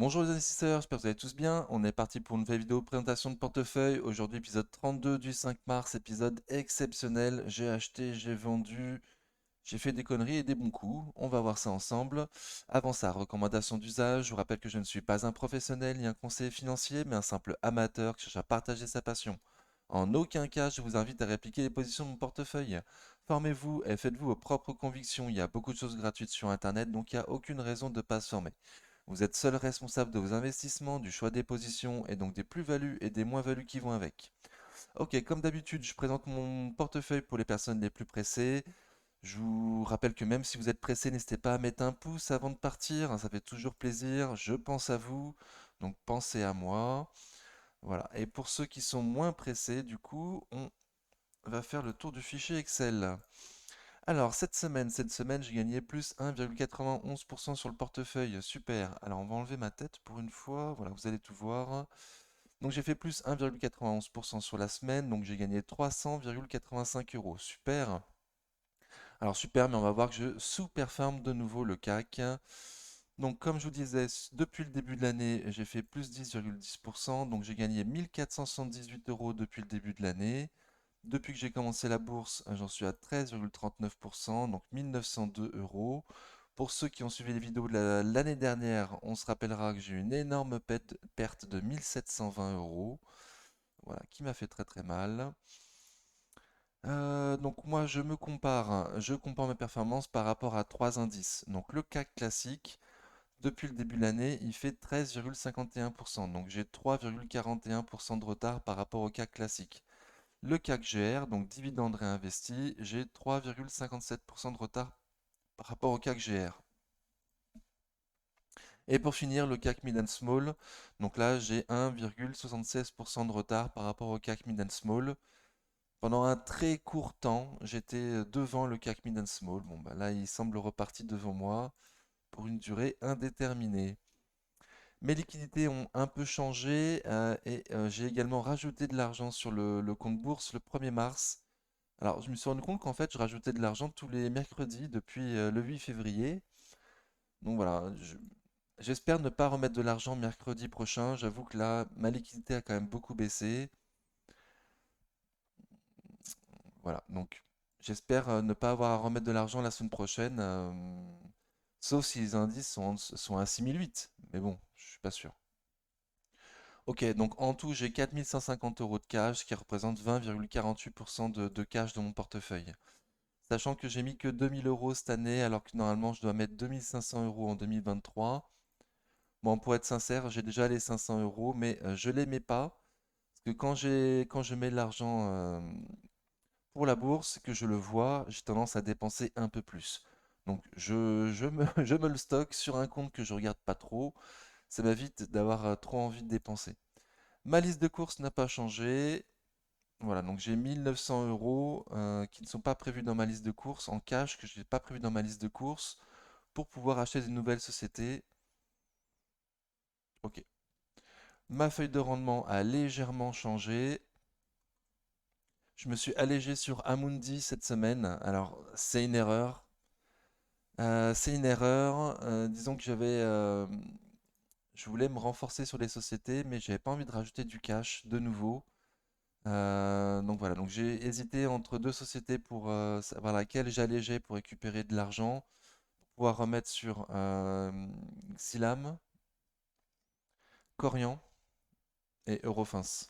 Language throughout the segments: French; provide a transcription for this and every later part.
Bonjour les investisseurs, j'espère que vous allez tous bien. On est parti pour une nouvelle vidéo présentation de portefeuille. Aujourd'hui, épisode 32 du 5 mars, épisode exceptionnel. J'ai acheté, j'ai vendu, j'ai fait des conneries et des bons coups. On va voir ça ensemble. Avant ça, recommandation d'usage. Je vous rappelle que je ne suis pas un professionnel ni un conseiller financier, mais un simple amateur qui cherche à partager sa passion. En aucun cas, je vous invite à répliquer les positions de mon portefeuille. Formez-vous et faites-vous vos propres convictions. Il y a beaucoup de choses gratuites sur Internet, donc il n'y a aucune raison de ne pas se former. Vous êtes seul responsable de vos investissements, du choix des positions et donc des plus-values et des moins-values qui vont avec. Ok, comme d'habitude, je présente mon portefeuille pour les personnes les plus pressées. Je vous rappelle que même si vous êtes pressé, n'hésitez pas à mettre un pouce avant de partir, hein, ça fait toujours plaisir. Je pense à vous, donc pensez à moi. Voilà. Et pour ceux qui sont moins pressés, du coup, on va faire le tour du fichier Excel. Alors, cette semaine, j'ai gagné plus 1,91% sur le portefeuille. Super. Alors, on va enlever ma tête pour une fois. Voilà, vous allez tout voir. Donc, j'ai fait plus 1,91% sur la semaine. Donc, j'ai gagné 300,85 euros. Super. Alors, super, mais on va voir que je sous-performe de nouveau le CAC. Donc, comme je vous disais, depuis le début de l'année, j'ai fait plus 10,10%. Donc, j'ai gagné 1478 euros depuis le début de l'année. Depuis que j'ai commencé la bourse, j'en suis à 13,39%, donc 1902 euros. Pour ceux qui ont suivi les vidéos de l'année dernière, on se rappellera que j'ai eu une énorme perte de 1720 euros, voilà, qui m'a fait très très mal. Donc moi je compare mes performances par rapport à trois indices. Donc le CAC classique, depuis le début de l'année, il fait 13,51%, donc j'ai 3,41% de retard par rapport au CAC classique. Le CAC GR, donc dividende réinvesti, j'ai 3,57% de retard par rapport au CAC GR. Et pour finir, le CAC Mid and Small, donc là j'ai 1,76% de retard par rapport au CAC Mid and Small. Pendant un très court temps, j'étais devant le CAC Mid and Small. Bon bah là il semble reparti devant moi pour une durée indéterminée. Mes liquidités ont un peu changé et j'ai également rajouté de l'argent sur le compte bourse le 1er mars. Alors, je me suis rendu compte qu'en fait, je rajoutais de l'argent tous les mercredis depuis le 8 février. Donc voilà, j'espère ne pas remettre de l'argent mercredi prochain. J'avoue que là, ma liquidité a quand même beaucoup baissé. Voilà, donc j'espère ne pas avoir à remettre de l'argent la semaine prochaine. Sauf si les indices sont à 6008. Mais bon, je suis pas sûr. Ok, donc en tout, j'ai 4150 euros de cash, ce qui représente 20,48% de cash dans mon portefeuille. Sachant que j'ai mis que 2000 euros cette année, alors que normalement je dois mettre 2500 euros en 2023. Bon, pour être sincère, j'ai déjà les 500 euros, mais je les mets pas. Parce que quand je mets de l'argent pour la bourse, que je le vois, j'ai tendance à dépenser un peu plus. Donc je me le stocke sur un compte que je regarde pas trop. Ça m'évite d'avoir trop envie de dépenser. Ma liste de courses n'a pas changé. Voilà, donc j'ai 1900 euros qui ne sont pas prévus dans ma liste de courses en cash, que je n'ai pas prévu dans ma liste de courses pour pouvoir acheter des nouvelles sociétés. Ok. Ma feuille de rendement a légèrement changé. Je me suis allégé sur Amundi cette semaine. Alors, c'est une erreur. C'est une erreur. Disons que je voulais me renforcer sur les sociétés, mais j'avais pas envie de rajouter du cash de nouveau. Donc voilà, donc j'ai hésité entre deux sociétés pour savoir laquelle j'allégeais pour récupérer de l'argent, pour pouvoir remettre sur Xylam, Corian et Eurofins.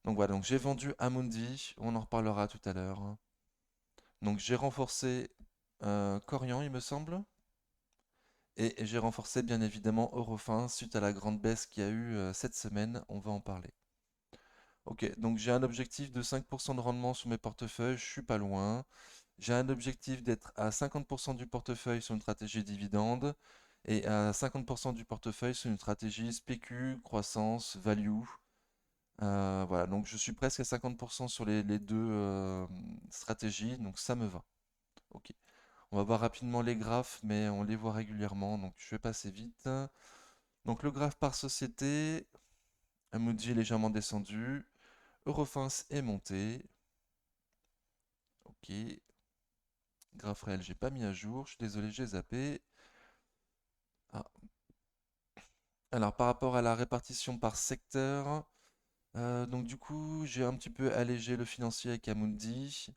Donc voilà, donc j'ai vendu Amundi, on en reparlera tout à l'heure. Donc j'ai renforcé Corian, il me semble, et j'ai renforcé bien évidemment Eurofins suite à la grande baisse qu'il y a eu cette semaine, on va en parler. Ok, donc j'ai un objectif de 5% de rendement sur mes portefeuilles, je suis pas loin. J'ai un objectif d'être à 50% du portefeuille sur une stratégie dividende et à 50% du portefeuille sur une stratégie spécu, croissance, value. Voilà, donc je suis presque à 50% sur les deux stratégies, donc ça me va. Ok. On va voir rapidement les graphes, mais on les voit régulièrement, donc je vais passer vite. Donc le graphe par société, Amundi est légèrement descendu, Eurofins est monté. Ok. Graphe réel, j'ai pas mis à jour, je suis désolé, j'ai zappé. Ah, Alors, par rapport à la répartition par secteur, donc du coup, j'ai un petit peu allégé le financier avec Amundi.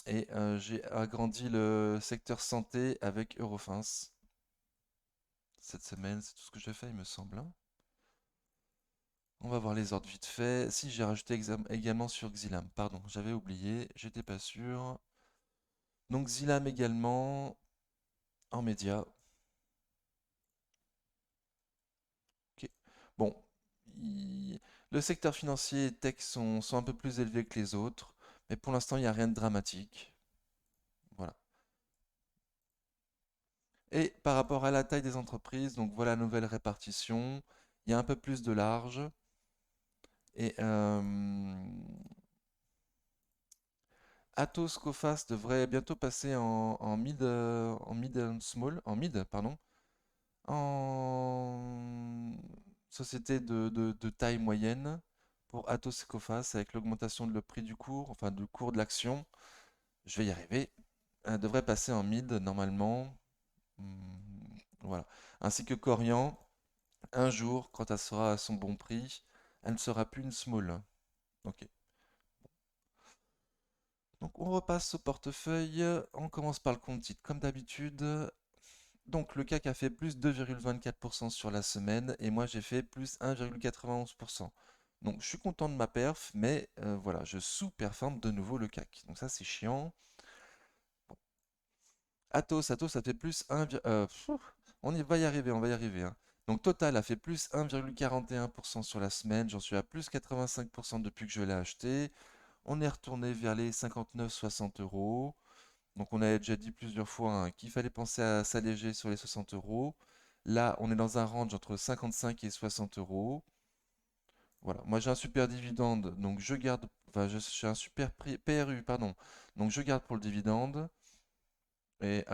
Et j'ai agrandi le secteur santé avec Eurofins. Cette semaine, c'est tout ce que j'ai fait, il me semble, hein. On va voir les ordres vite fait. Si, j'ai rajouté également sur Xilam. Pardon, j'avais oublié, j'étais pas sûr. Donc Xilam également en média. Ok. Bon, il- le secteur financier et tech sont un peu plus élevés que les autres, mais pour l'instant, il n'y a rien de dramatique. Voilà. Et par rapport à la taille des entreprises, donc voilà la nouvelle répartition. Il y a un peu plus de large. Et Atos Coface devrait bientôt passer en mid and small, en mid, pardon, en société de taille moyenne pour Atos Coface avec l'augmentation de le prix du cours, enfin du cours de l'action. Je vais y arriver. Elle devrait passer en mid normalement. Voilà. Ainsi que Corian, un jour, quand elle sera à son bon prix, elle ne sera plus une small. Ok. Donc on repasse au portefeuille, on commence par le compte titre comme d'habitude. Donc le CAC a fait plus 2,24% sur la semaine et moi j'ai fait plus 1,91%. Donc je suis content de ma perf, mais voilà, je sous-performe de nouveau le CAC. Donc ça c'est chiant. Bon. Atos a fait plus 1, on y va y arriver, on va y arriver, hein. Donc Total a fait plus 1,41% sur la semaine, j'en suis à plus 85% depuis que je l'ai acheté. On est retourné vers les 59,60 euros. Donc on avait déjà dit plusieurs fois, hein, qu'il fallait penser à s'alléger sur les 60 euros. Là, on est dans un range entre 55 et 60 euros. Voilà, moi j'ai un super dividende, donc je garde, enfin j'ai un super PRU, pardon, donc je garde pour le dividende. Et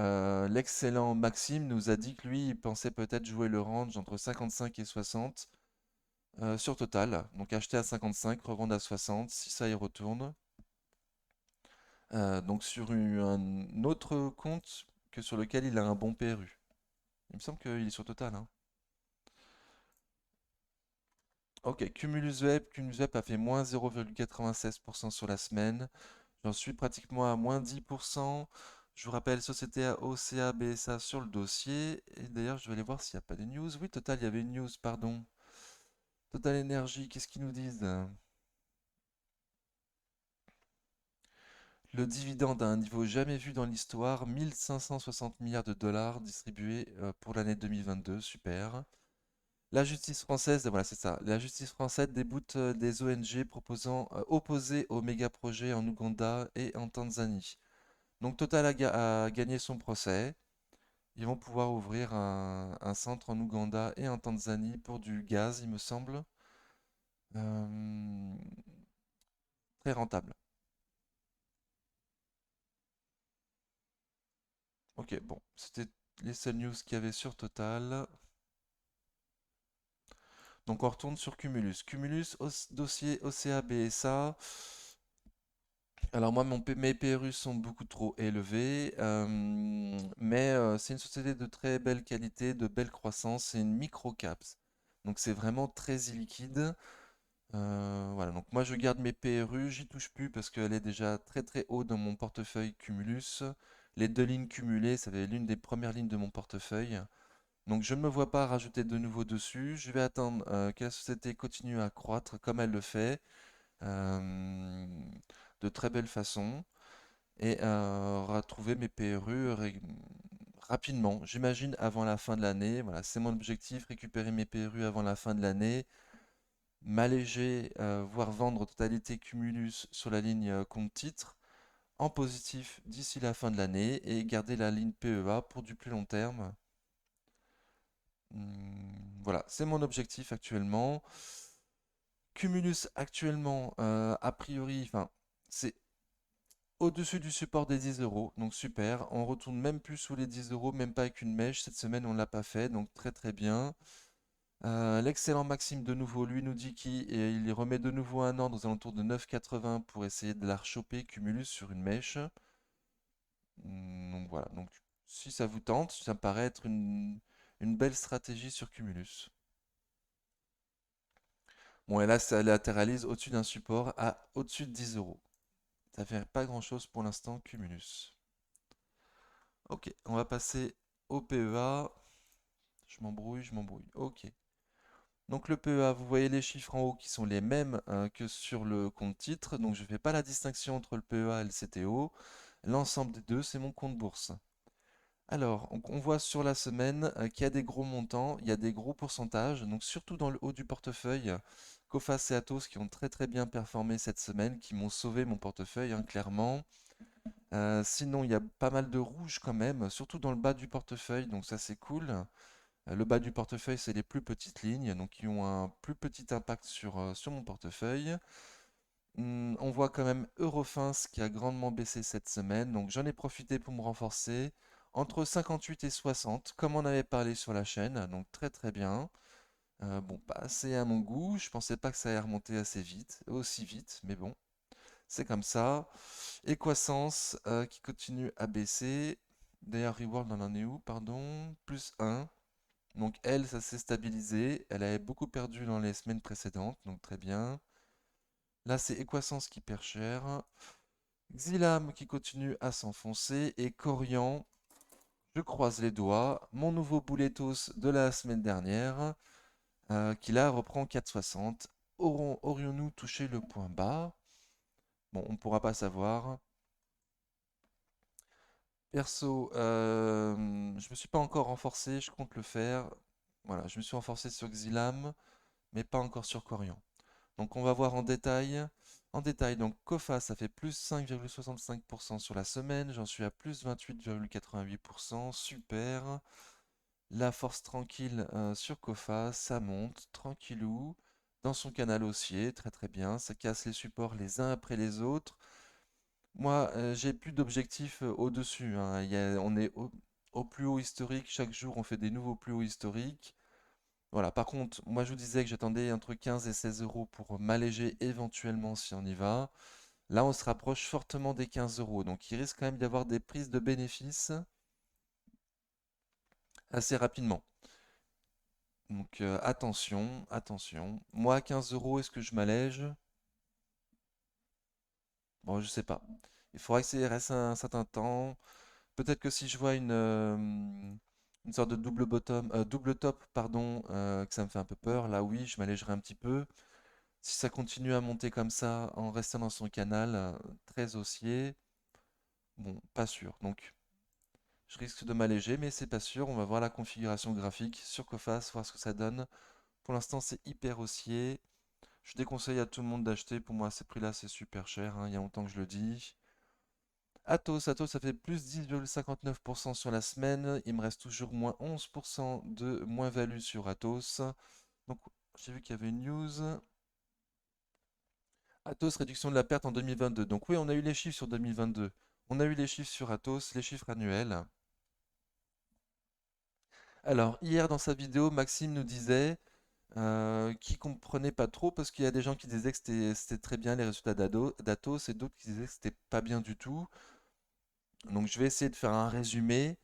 l'excellent Maxime nous a dit que lui, il pensait peut-être jouer le range entre 55 et 60 sur Total. Donc acheter à 55, revendre à 60, si ça y retourne. Donc sur un autre compte que sur lequel il a un bon PRU. Il me semble qu'il est sur Total, hein. Ok, Cumulus Web a fait moins 0,96% sur la semaine. J'en suis pratiquement à moins 10%. Je vous rappelle, société à OCA, BSA sur le dossier. Et d'ailleurs, je vais aller voir s'il n'y a pas de news. Oui, Total, il y avait une news, pardon. Total Énergie, qu'est-ce qu'ils nous disent? Le dividende à un niveau jamais vu dans l'histoire, 1560 milliards de dollars distribués pour l'année 2022, super. La justice française, voilà, c'est ça. La justice française déboute des ONG opposées aux méga-projets en Ouganda et en Tanzanie. Donc Total a gagné son procès. Ils vont pouvoir ouvrir un centre en Ouganda et en Tanzanie pour du gaz, il me semble. Euh, Très rentable. Ok, bon, c'était les seules news qu'il y avait sur Total. Donc on retourne sur Cumulus. Dossier OCA BSA. Alors moi, mes PRU sont beaucoup trop élevés, mais c'est une société de très belle qualité, de belle croissance, c'est une micro-caps. Donc c'est vraiment très illiquide. Voilà, donc moi je garde mes PRU, j'y touche plus parce qu'elle est déjà très très haut dans mon portefeuille Cumulus. Les deux lignes cumulées, ça va être l'une des premières lignes de mon portefeuille. Donc je ne me vois pas rajouter de nouveau dessus. Je vais attendre que la société continue à croître comme elle le fait, euh, de très belle façon, et retrouver mes PRU rapidement. J'imagine avant la fin de l'année. Voilà, c'est mon objectif, récupérer mes PRU avant la fin de l'année, m'alléger, voire vendre totalité Cumulus sur la ligne compte titre en positif d'ici la fin de l'année et garder la ligne PEA pour du plus long terme. Voilà, c'est mon objectif actuellement. Cumulus actuellement, a priori, enfin, c'est au-dessus du support des 10 euros, donc super. On retourne même plus sous les 10 euros, même pas avec une mèche. Cette semaine, on ne l'a pas fait, donc très très bien. L'excellent Maxime de nouveau, lui nous dit qu'il remet de nouveau un ordre aux alentours de 9,80 pour essayer de la rechoper Cumulus sur une mèche. Donc voilà, donc si ça vous tente, ça me paraît être Une belle stratégie sur Cumulus. Bon, et là, ça latéralise au-dessus d'un support à au-dessus de 10 euros. Ça fait pas grand-chose pour l'instant, Cumulus. Ok, on va passer au PEA. Je m'embrouille, je m'embrouille. Ok. Donc le PEA, vous voyez les chiffres en haut qui sont les mêmes que sur le compte titre. Donc je ne fais pas la distinction entre le PEA et le CTO. L'ensemble des deux, c'est mon compte bourse. Alors, on voit sur la semaine qu'il y a des gros montants, il y a des gros pourcentages. Donc surtout dans le haut du portefeuille, Coface et Atos qui ont très très bien performé cette semaine, qui m'ont sauvé mon portefeuille, hein, clairement. Sinon, il y a pas mal de rouge quand même, surtout dans le bas du portefeuille, donc ça c'est cool. Le bas du portefeuille, c'est les plus petites lignes, donc qui ont un plus petit impact sur mon portefeuille. On voit quand même Eurofins qui a grandement baissé cette semaine, donc j'en ai profité pour me renforcer entre 58 et 60, comme on avait parlé sur la chaîne, donc très très bien. Bon, pas assez à mon goût, je pensais pas que ça allait remonter assez vite, aussi vite, mais bon, c'est comme ça. Equasens qui continue à baisser. D'ailleurs, Reward, on en est où, pardon? Plus 1. Donc elle, ça s'est stabilisé. Elle avait beaucoup perdu dans les semaines précédentes, donc très bien. Là, c'est Equasens qui perd cher. Xilam qui continue à s'enfoncer. Et Corian, je croise les doigts. Mon nouveau Bouletos de la semaine dernière, qui là reprend 4,60. Aurions-nous touché le point bas? Bon, on ne pourra pas savoir. Perso, je me suis pas encore renforcé, je compte le faire. Voilà, je me suis renforcé sur Xilam, mais pas encore sur Corian. Donc on va voir en détail. En détail, donc Kofa, ça fait plus 5,65% sur la semaine. J'en suis à plus 28,88%. Super. La force tranquille sur Kofa, ça monte tranquillou. Dans son canal haussier, très très bien. Ça casse les supports les uns après les autres. Moi, j'ai plus d'objectifs au-dessus, hein. On est au plus haut historique. Chaque jour, on fait des nouveaux plus hauts historiques. Voilà, par contre, moi je vous disais que j'attendais entre 15 et 16 euros pour m'alléger éventuellement si on y va. Là, on se rapproche fortement des 15 euros. Donc il risque quand même d'y avoir des prises de bénéfices assez rapidement. Donc attention, attention. Moi, à 15 euros, est-ce que je m'allège? Bon, je sais pas. Il faudra que ça reste un certain temps. Peut-être que si je vois une sorte de double bottom, double top, pardon, que ça me fait un peu peur, là oui, je m'allégerai un petit peu. Si ça continue à monter comme ça en restant dans son canal très haussier, bon, pas sûr. Donc, je risque de m'alléger, mais c'est pas sûr. On va voir la configuration graphique sur Coface, voir ce que ça donne. Pour l'instant, c'est hyper haussier. Je déconseille à tout le monde d'acheter. Pour moi, ces prix-là, c'est super cher, hein, il y a longtemps que je le dis. Atos, ça fait plus 10,59% sur la semaine. Il me reste toujours moins 11% de moins-value sur Atos. Donc, j'ai vu qu'il y avait une news. Atos, réduction de la perte en 2022. Donc oui, on a eu les chiffres sur 2022. On a eu les chiffres sur Atos, les chiffres annuels. Alors, hier dans sa vidéo, Maxime nous disait qu'il comprenait pas trop parce qu'il y a des gens qui disaient que c'était très bien les résultats d'Atos et d'autres qui disaient que c'était pas bien du tout. Donc je vais essayer de faire un résumé.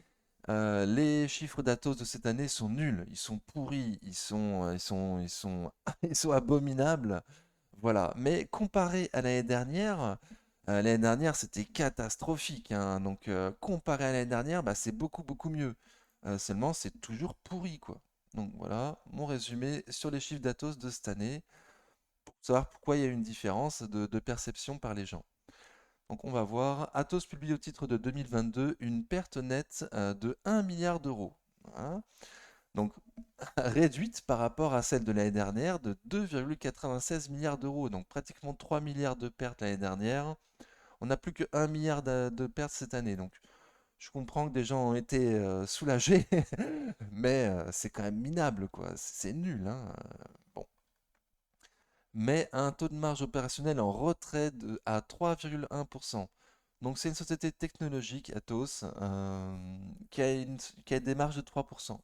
Les chiffres d'Atos de cette année sont nuls, ils sont pourris, ils sont abominables. Voilà. Mais comparé à l'année dernière c'était catastrophique, hein. Donc comparé à l'année dernière, bah, c'est beaucoup beaucoup mieux. Seulement c'est toujours pourri quoi. Donc voilà mon résumé sur les chiffres d'Atos de cette année, pour savoir pourquoi il y a une différence de perception par les gens. Donc on va voir, Atos publie au titre de 2022 une perte nette de 1 milliard d'euros. Voilà. Donc réduite par rapport à celle de l'année dernière de 2,96 milliards d'euros. Donc pratiquement 3 milliards de pertes l'année dernière. On n'a plus que 1 milliard de pertes cette année. Donc je comprends que des gens ont été soulagés, mais c'est quand même minable, quoi. C'est nul, hein. Bon. Mais un taux de marge opérationnelle en retrait à 3,1%. Donc c'est une société technologique, Atos, qui a des marges de 3%.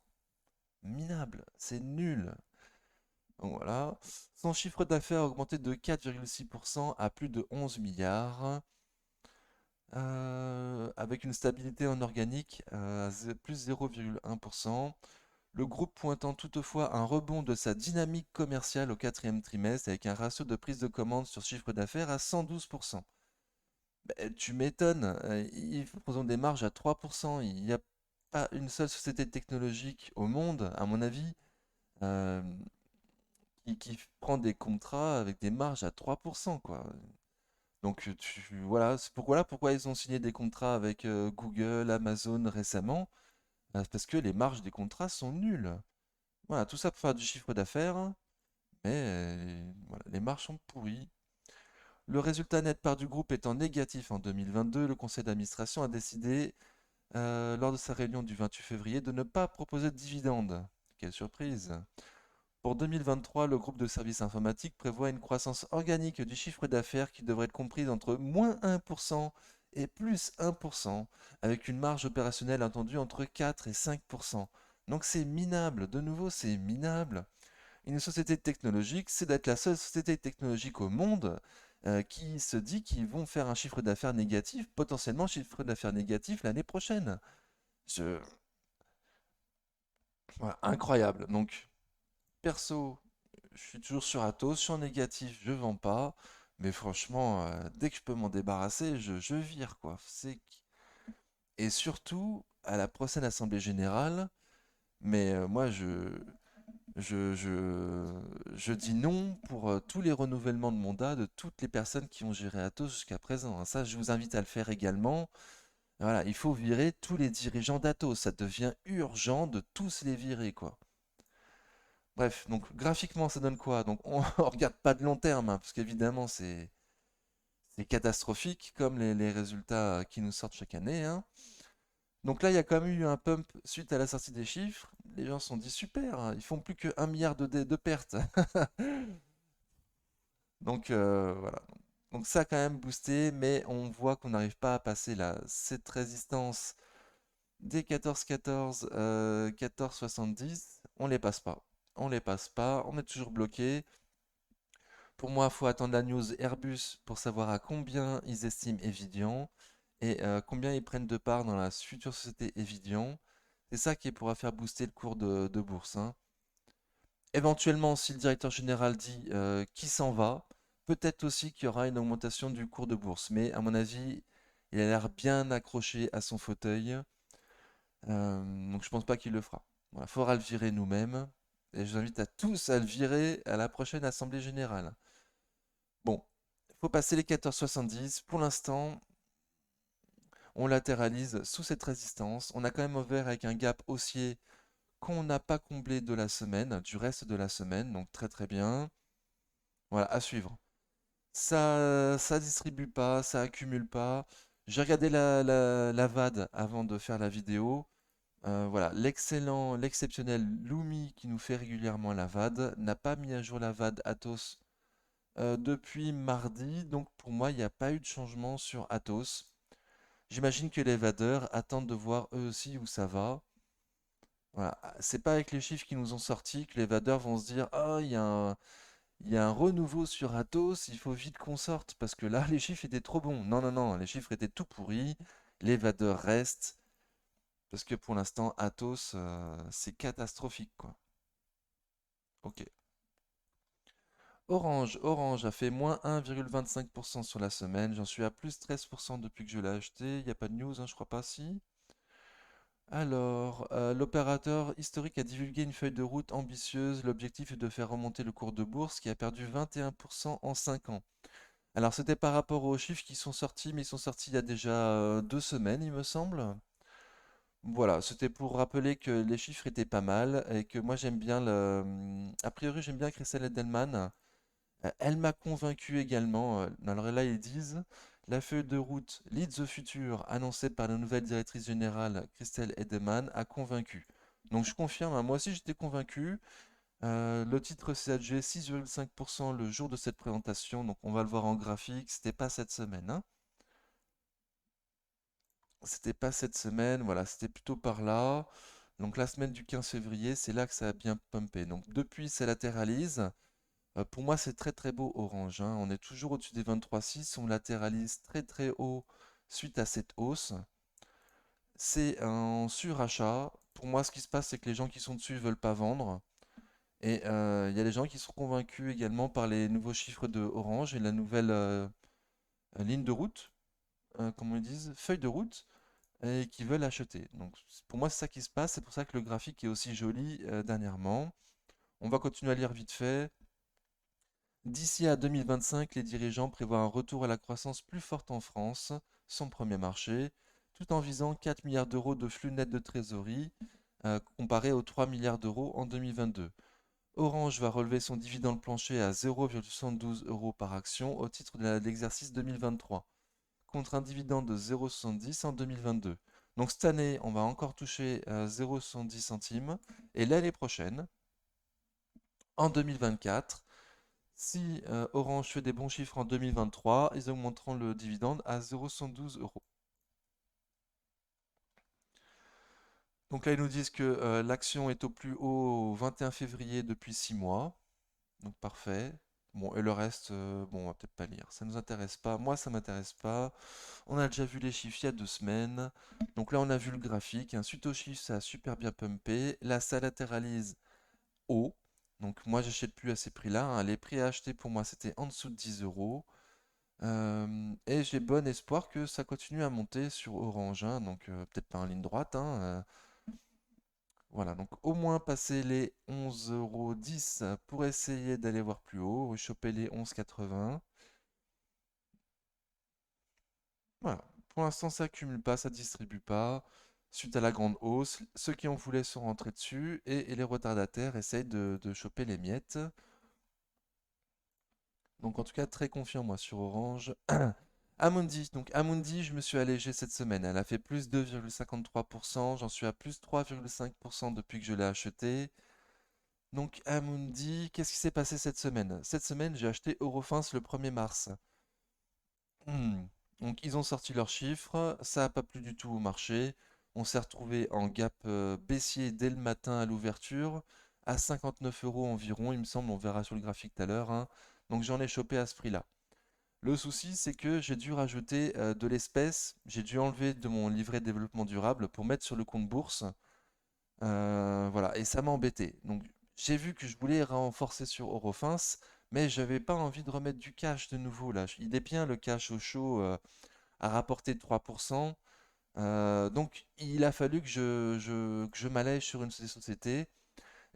Minable, c'est nul. Donc voilà. Son chiffre d'affaires a augmenté de 4,6% à plus de 11 milliards, avec une stabilité en organique à plus 0,1%. Le groupe pointant toutefois un rebond de sa dynamique commerciale au quatrième trimestre avec un ratio de prise de commande sur chiffre d'affaires à 112%. Tu m'étonnes, ils font des marges à 3%. Il n'y a pas une seule société technologique au monde, à mon avis, euh, qui prend des contrats avec des marges à 3%, quoi. Donc voilà, voilà pourquoi ils ont signé des contrats avec Google, Amazon récemment, parce que les marges des contrats sont nulles. Voilà, tout ça pour faire du chiffre d'affaires, mais voilà, les marges sont pourries. Le résultat net part du groupe étant négatif en 2022, le conseil d'administration a décidé, lors de sa réunion du 28 février, de ne pas proposer de dividende. Quelle surprise! Pour 2023, le groupe de services informatiques prévoit une croissance organique du chiffre d'affaires qui devrait être comprise entre moins 1% et plus 1%, avec une marge opérationnelle attendue entre 4 et 5%. Donc c'est minable, de nouveau c'est minable. Une société technologique, c'est d'être la seule société technologique au monde qui se dit qu'ils vont faire un chiffre d'affaires négatif, potentiellement chiffre d'affaires négatif l'année prochaine. Je... Voilà, incroyable. Donc, perso, je suis toujours sur Atos, je suis en négatif, je vends pas. Mais franchement, dès que je peux m'en débarrasser, je vire quoi. Et surtout, à la prochaine Assemblée Générale, mais moi je, je, je dis non pour tous les renouvellements de mandat de toutes les personnes qui ont géré Atos jusqu'à présent, hein. Ça, je vous invite à le faire également. Voilà, il faut virer tous les dirigeants d'Atos. Ça devient urgent de tous les virer, quoi. Bref, donc graphiquement, ça donne quoi? Donc on ne regarde pas de long terme, hein, parce qu'évidemment, c'est catastrophique comme les résultats qui nous sortent chaque année, hein. Donc là, il y a quand même eu un pump suite à la sortie des chiffres. Les gens se sont dit super, hein, ils font plus que 1 milliard de pertes. Donc voilà. Donc ça a quand même boosté, mais on voit qu'on n'arrive pas à passer cette résistance des 14-14, 14-70. On les passe pas. On les passe pas. On est toujours bloqué. Pour moi, il faut attendre la news Airbus pour savoir à combien ils estiment Evidian et combien ils prennent de part dans la future société Evidian. C'est ça qui pourra faire booster le cours de bourse, hein. Éventuellement, si le directeur général dit qu'il s'en va, peut-être aussi qu'il y aura une augmentation du cours de bourse. Mais à mon avis, il a l'air bien accroché à son fauteuil. Donc je pense pas qu'il le fera. Il faudra le virer nous-mêmes. Et je vous invite à tous à le virer à la prochaine Assemblée générale. Bon, il faut passer les 14,70. Pour l'instant, on latéralise sous cette résistance. On a quand même ouvert avec un gap haussier qu'on n'a pas comblé de la semaine, du reste de la semaine. Donc très très bien. Voilà, à suivre. Ça distribue pas, ça accumule pas. J'ai regardé la VAD avant de faire la vidéo. Voilà, l'exceptionnel Lumi qui nous fait régulièrement la VAD n'a pas mis à jour la VAD Atos depuis mardi. Donc pour moi, il n'y a pas eu de changement sur Atos. J'imagine que les vadeurs attendent de voir eux aussi où ça va. Voilà, c'est pas avec les chiffres qui nous ont sortis que les vadeurs vont se dire: ah, il y a un renouveau sur Atos, il faut vite qu'on sorte parce que là, les chiffres étaient trop bons. Non, non, non, les chiffres étaient tout pourris. Les vadeurs restent parce que pour l'instant, Atos, c'est catastrophique, quoi. Ok. Orange a fait moins 1,25% sur la semaine. J'en suis à plus 13% depuis que je l'ai acheté. Il n'y a pas de news, hein, je crois pas, si. Alors, l'opérateur historique a divulgué une feuille de route ambitieuse. L'objectif est de faire remonter le cours de bourse qui a perdu 21% en 5 ans. Alors, c'était par rapport aux chiffres qui sont sortis, mais ils sont sortis il y a déjà 2 semaines, il me semble. Voilà, c'était pour rappeler que les chiffres étaient pas mal et que moi j'aime bien A priori, j'aime bien Christelle Edelman. Elle m'a convaincu également. Alors là, ils disent la feuille de route Lead the Future annoncée par la nouvelle directrice générale Christelle Edelman a convaincu. Donc je confirme, hein, moi aussi j'étais convaincu. Le titre CAG 6,5% le jour de cette présentation, donc on va le voir en graphique. C'était pas cette semaine, hein. C'était pas cette semaine, voilà, c'était plutôt par là. Donc la semaine du 15 février, c'est là que ça a bien pumpé. Donc depuis, ça latéralise. Pour moi, c'est très très beau Orange, hein. On est toujours au-dessus des 23,6. On latéralise très très haut suite à cette hausse. C'est un surachat. pour moi, ce qui se passe, c'est que les gens qui sont dessus veulent pas vendre. Et il y a des gens qui sont convaincus également par les nouveaux chiffres de Orange et la nouvelle ligne de route, comment ils disent, feuille de route, et qui veulent acheter. Donc pour moi, c'est ça qui se passe. C'est pour ça que le graphique est aussi joli dernièrement. On va continuer à lire vite fait. D'ici à 2025, les dirigeants prévoient un retour à la croissance plus forte en France, son premier marché, tout en visant 4 milliards d'euros de flux net de trésorerie, comparé aux 3 milliards d'euros en 2022. Orange va relever son dividende plancher à 0,72 euros par action au titre de l'exercice 2023, contre un dividende de 0,70 en 2022. Donc cette année, on va encore toucher 0,70 centimes, et l'année prochaine, en 2024, si Orange fait des bons chiffres en 2023, ils augmenteront le dividende à 0,112 euros. Donc là, ils nous disent que l'action est au plus haut au 21 février depuis 6 mois. Donc parfait. Bon, et le reste, bon, on va peut-être pas lire. Ça nous intéresse pas. Moi, ça m'intéresse pas. On a déjà vu les chiffres il y a 2 semaines. Donc là, on a vu le graphique. Suite aux chiffres, ça a super bien pumpé. Là, ça latéralise haut. Donc moi, j'achète plus à ces prix-là, hein. Les prix à acheter pour moi, c'était en dessous de 10 euros. Et j'ai bon espoir que ça continue à monter sur Orange, hein. Donc peut-être pas en ligne droite, hein. Voilà, donc au moins passer les 11,10 € pour essayer d'aller voir plus haut, choper les 11,80. Voilà, pour l'instant ça accumule pas, ça distribue pas. Suite à la grande hausse, ceux qui en voulaient sont rentrés dessus et les retardataires essayent de choper les miettes. Donc en tout cas très confiant moi sur Orange. Amundi, donc Amundi, je me suis allégé cette semaine. Elle a fait plus 2,53%, j'en suis à plus 3,5% depuis que je l'ai acheté. Donc Amundi, qu'est-ce qui s'est passé cette semaine? Cette semaine, j'ai acheté Eurofins le 1er mars. Hmm. Donc ils ont sorti leurs chiffres, ça n'a pas plu du tout au marché. On s'est retrouvé en gap baissier dès le matin à l'ouverture, à 59 euros environ, il me semble, on verra sur le graphique tout à l'heure, hein. Donc j'en ai chopé à ce prix-là. Le souci, c'est que j'ai dû rajouter de l'espèce, j'ai dû enlever de mon livret de développement durable pour mettre sur le compte bourse. Voilà, et ça m'a embêté. Donc j'ai vu que je voulais renforcer sur Eurofins, mais j'avais pas envie de remettre du cash de nouveau là. Il est bien le cash au chaud à rapporter 3%. Donc il a fallu que je m'allège sur une société.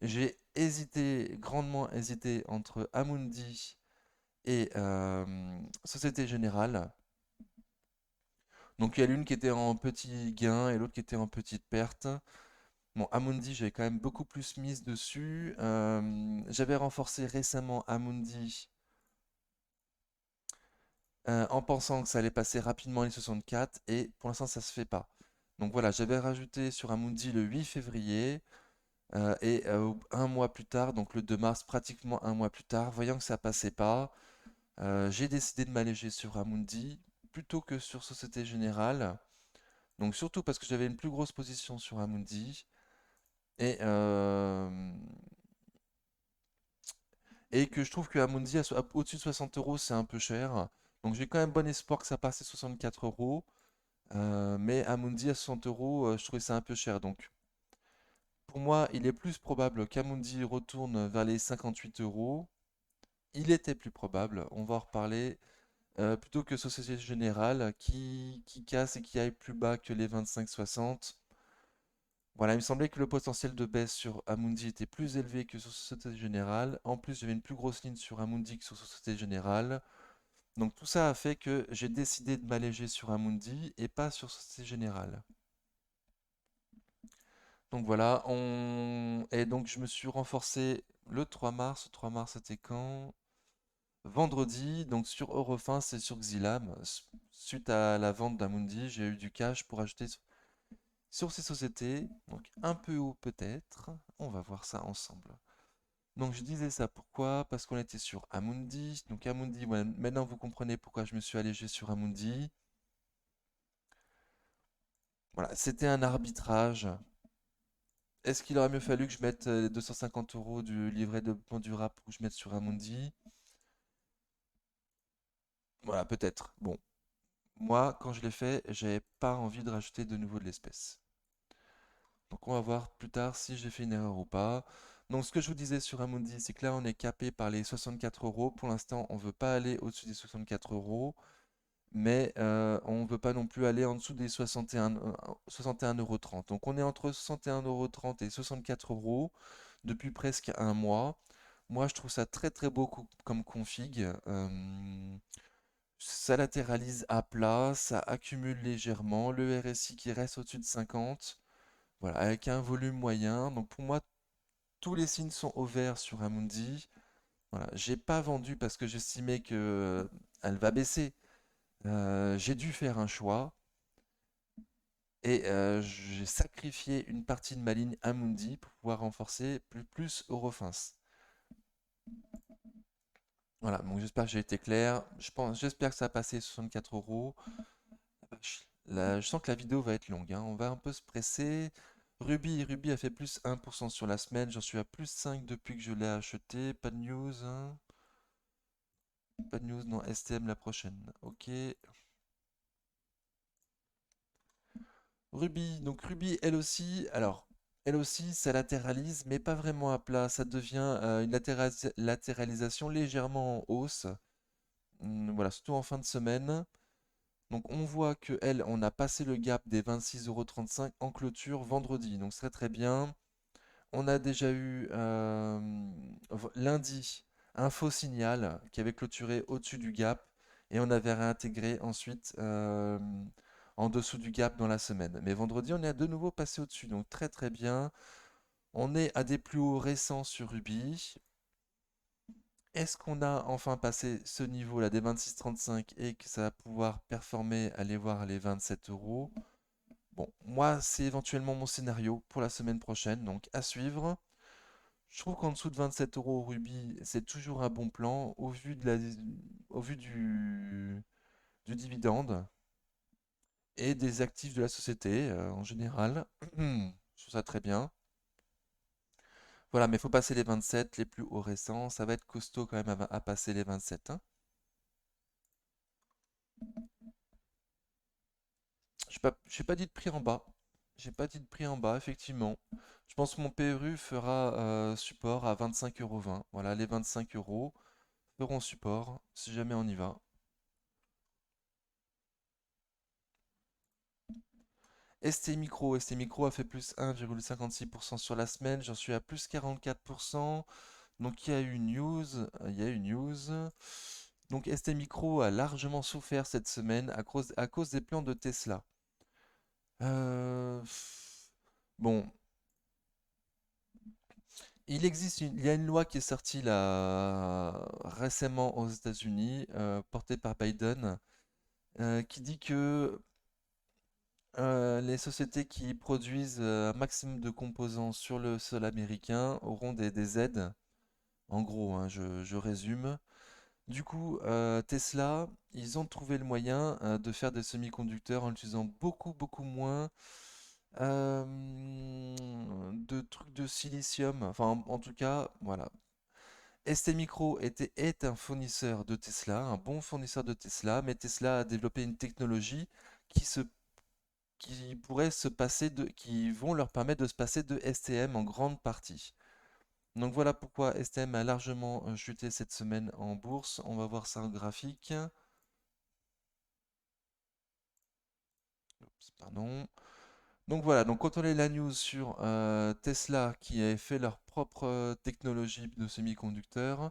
J'ai hésité, grandement hésité entre Amundi et Société Générale. Donc il y a l'une qui était en petit gain et l'autre qui était en petite perte. Bon, Amundi, j'avais quand même beaucoup plus mise dessus. J'avais renforcé récemment Amundi en pensant que ça allait passer rapidement les 64 et pour l'instant ça se fait pas. Donc voilà, j'avais rajouté sur Amundi le 8 février et un mois plus tard, donc le 2 mars, pratiquement un mois plus tard, voyant que ça passait pas, j'ai décidé de m'alléger sur Amundi plutôt que sur Société Générale. Donc surtout parce que j'avais une plus grosse position sur Amundi et, et que je trouve que Amundi au-dessus de 60 euros c'est un peu cher. Donc j'ai quand même bon espoir que ça passe à 64 euros. Mais Amundi à 60 euros, je trouvais ça un peu cher. Donc pour moi, il est plus probable qu'Amundi retourne vers les 58 euros. Il était plus probable, on va en reparler, plutôt que Société Générale qui casse et qui aille plus bas que les 25,60. Voilà, il me semblait que le potentiel de baisse sur Amundi était plus élevé que sur Société Générale. En plus, j'avais une plus grosse ligne sur Amundi que sur Société Générale. Donc tout ça a fait que j'ai décidé de m'alléger sur Amundi et pas sur Société Générale. Donc voilà, et donc je me suis renforcé le 3 mars. Le 3 mars, c'était quand? Vendredi, donc sur Eurofins et sur Xylam. Suite à la vente d'Amundi, j'ai eu du cash pour acheter sur ces sociétés. Donc un peu haut peut-être. On va voir ça ensemble. Donc je disais ça pourquoi? Parce qu'on était sur Amundi. Donc Amundi, voilà, maintenant vous comprenez pourquoi je me suis allégé sur Amundi. Voilà, c'était un arbitrage. Est-ce qu'il aurait mieux fallu que je mette les 250 euros du livret de pont durable pour que je mette sur Amundi? Voilà, peut-être. Bon, moi, quand je l'ai fait, j'avais pas envie de rajouter de nouveau de l'espèce. Donc on va voir plus tard si j'ai fait une erreur ou pas. Donc ce que je vous disais sur Amundi, c'est que là on est capé par les 64 euros. Pour l'instant, on ne veut pas aller au-dessus des 64 euros, mais on ne veut pas non plus aller en dessous des 61,30 €. Donc on est entre 61,30 € et 64 euros depuis presque un mois. Moi, je trouve ça très très beau comme config. Ça latéralise à plat, ça accumule légèrement, le RSI qui reste au-dessus de 50. Voilà, avec un volume moyen. Donc pour moi, tous les signes sont au vert sur Amundi. Voilà, j'ai pas vendu parce que j'estimais que elle va baisser. J'ai dû faire un choix et j'ai sacrifié une partie de ma ligne Amundi pour pouvoir renforcer plus Eurofins. Voilà, donc j'espère que j'ai été clair. J'espère que ça a passé 64 euros. Là, je sens que la vidéo va être longue, hein. On va un peu se presser. Ruby a fait plus 1% sur la semaine. J'en suis à plus 5 depuis que je l'ai acheté. Pas de news, hein. Pas de news, non. STM la prochaine. Ok. Donc Ruby, elle aussi. Alors, elle aussi, ça latéralise, mais pas vraiment à plat. Ça devient une latéralisation légèrement en hausse. Voilà, surtout en fin de semaine. Donc on voit que elle, on a passé le gap des 26,35 € en clôture vendredi. Donc c'est très très bien. On a déjà eu lundi un faux signal qui avait clôturé au-dessus du gap et on avait réintégré ensuite en dessous du gap dans la semaine. Mais vendredi, on est de nouveau passé au-dessus, donc très très bien. On est à des plus hauts récents sur Ruby. Est-ce qu'on a enfin passé ce niveau-là des 26,35 et que ça va pouvoir performer, aller voir les 27 euros? Bon, moi, c'est éventuellement mon scénario pour la semaine prochaine, donc à suivre. Je trouve qu'en dessous de 27 euros au Ruby, c'est toujours un bon plan au vu du dividende et des actifs de la société en général. Je trouve ça très bien. Voilà, mais il faut passer les 27, les plus hauts récents. Ça va être costaud quand même à passer les 27, hein. J'ai pas dit de prix en bas. J'ai pas dit de prix en bas, effectivement. Je pense que mon PRU fera support à 25,20 €. Voilà, les 25 euros feront support si jamais on y va. ST Micro a fait plus 1,56% sur la semaine, j'en suis à plus 44%. Donc il y a eu une news, il y a une news. Donc ST Micro a largement souffert cette semaine à cause des plans de Tesla. Bon, il y a une loi qui est sortie là récemment aux États-Unis, portée par Biden, qui dit que les sociétés qui produisent un maximum de composants sur le sol américain auront des aides. En gros, hein, je résume. Du coup, Tesla, ils ont trouvé le moyen de faire des semi-conducteurs en utilisant beaucoup moins euh, de trucs de silicium. Enfin, en tout cas, voilà. STMicro est un fournisseur de Tesla, un bon fournisseur de Tesla, mais Tesla a développé une technologie qui se qui pourrait se passer qui vont leur permettre de se passer de STM en grande partie. Donc voilà pourquoi STM a largement chuté cette semaine en bourse. On va voir ça en graphique. Oups, pardon. Donc voilà, donc quand on a la news sur Tesla qui a fait leur propre technologie de semi-conducteurs,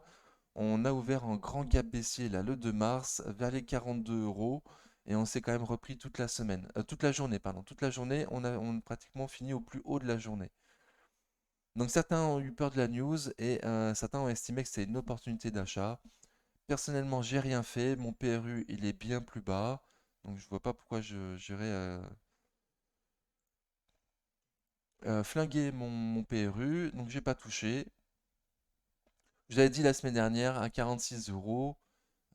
on a ouvert un grand gap baissier là le 2 mars vers les 42 euros et on s'est quand même repris toute la semaine, toute la journée, pardon, toute la journée, on a pratiquement fini au plus haut de la journée. Donc certains ont eu peur de la news et certains ont estimé que c'était une opportunité d'achat. Personnellement, j'ai rien fait, mon PRU il est bien plus bas, donc je vois pas pourquoi j'irais flinguer mon PRU, donc j'ai pas touché. Je l'avais dit la semaine dernière à 46 euros.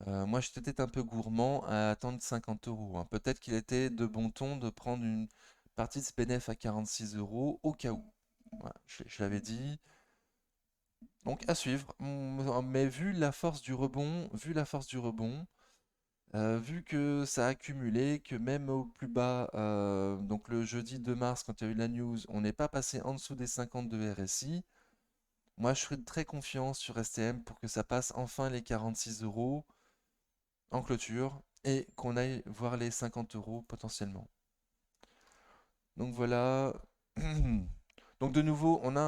Moi, j'étais peut-être un peu gourmand à attendre 50 euros, hein. Peut-être qu'il était de bon ton de prendre une partie de ce bénéf à 46 euros au cas où. Voilà, je l'avais dit. Donc à suivre. Mais vu la force du rebond, Vu que ça a accumulé, que même au plus bas, donc le jeudi 2 mars, quand il y a eu la news, on n'est pas passé en dessous des 50 de RSI. Moi, je serais très confiant sur STM pour que ça passe enfin les 46 euros en clôture et qu'on aille voir les 50 euros potentiellement. Donc voilà. Donc de nouveau, on a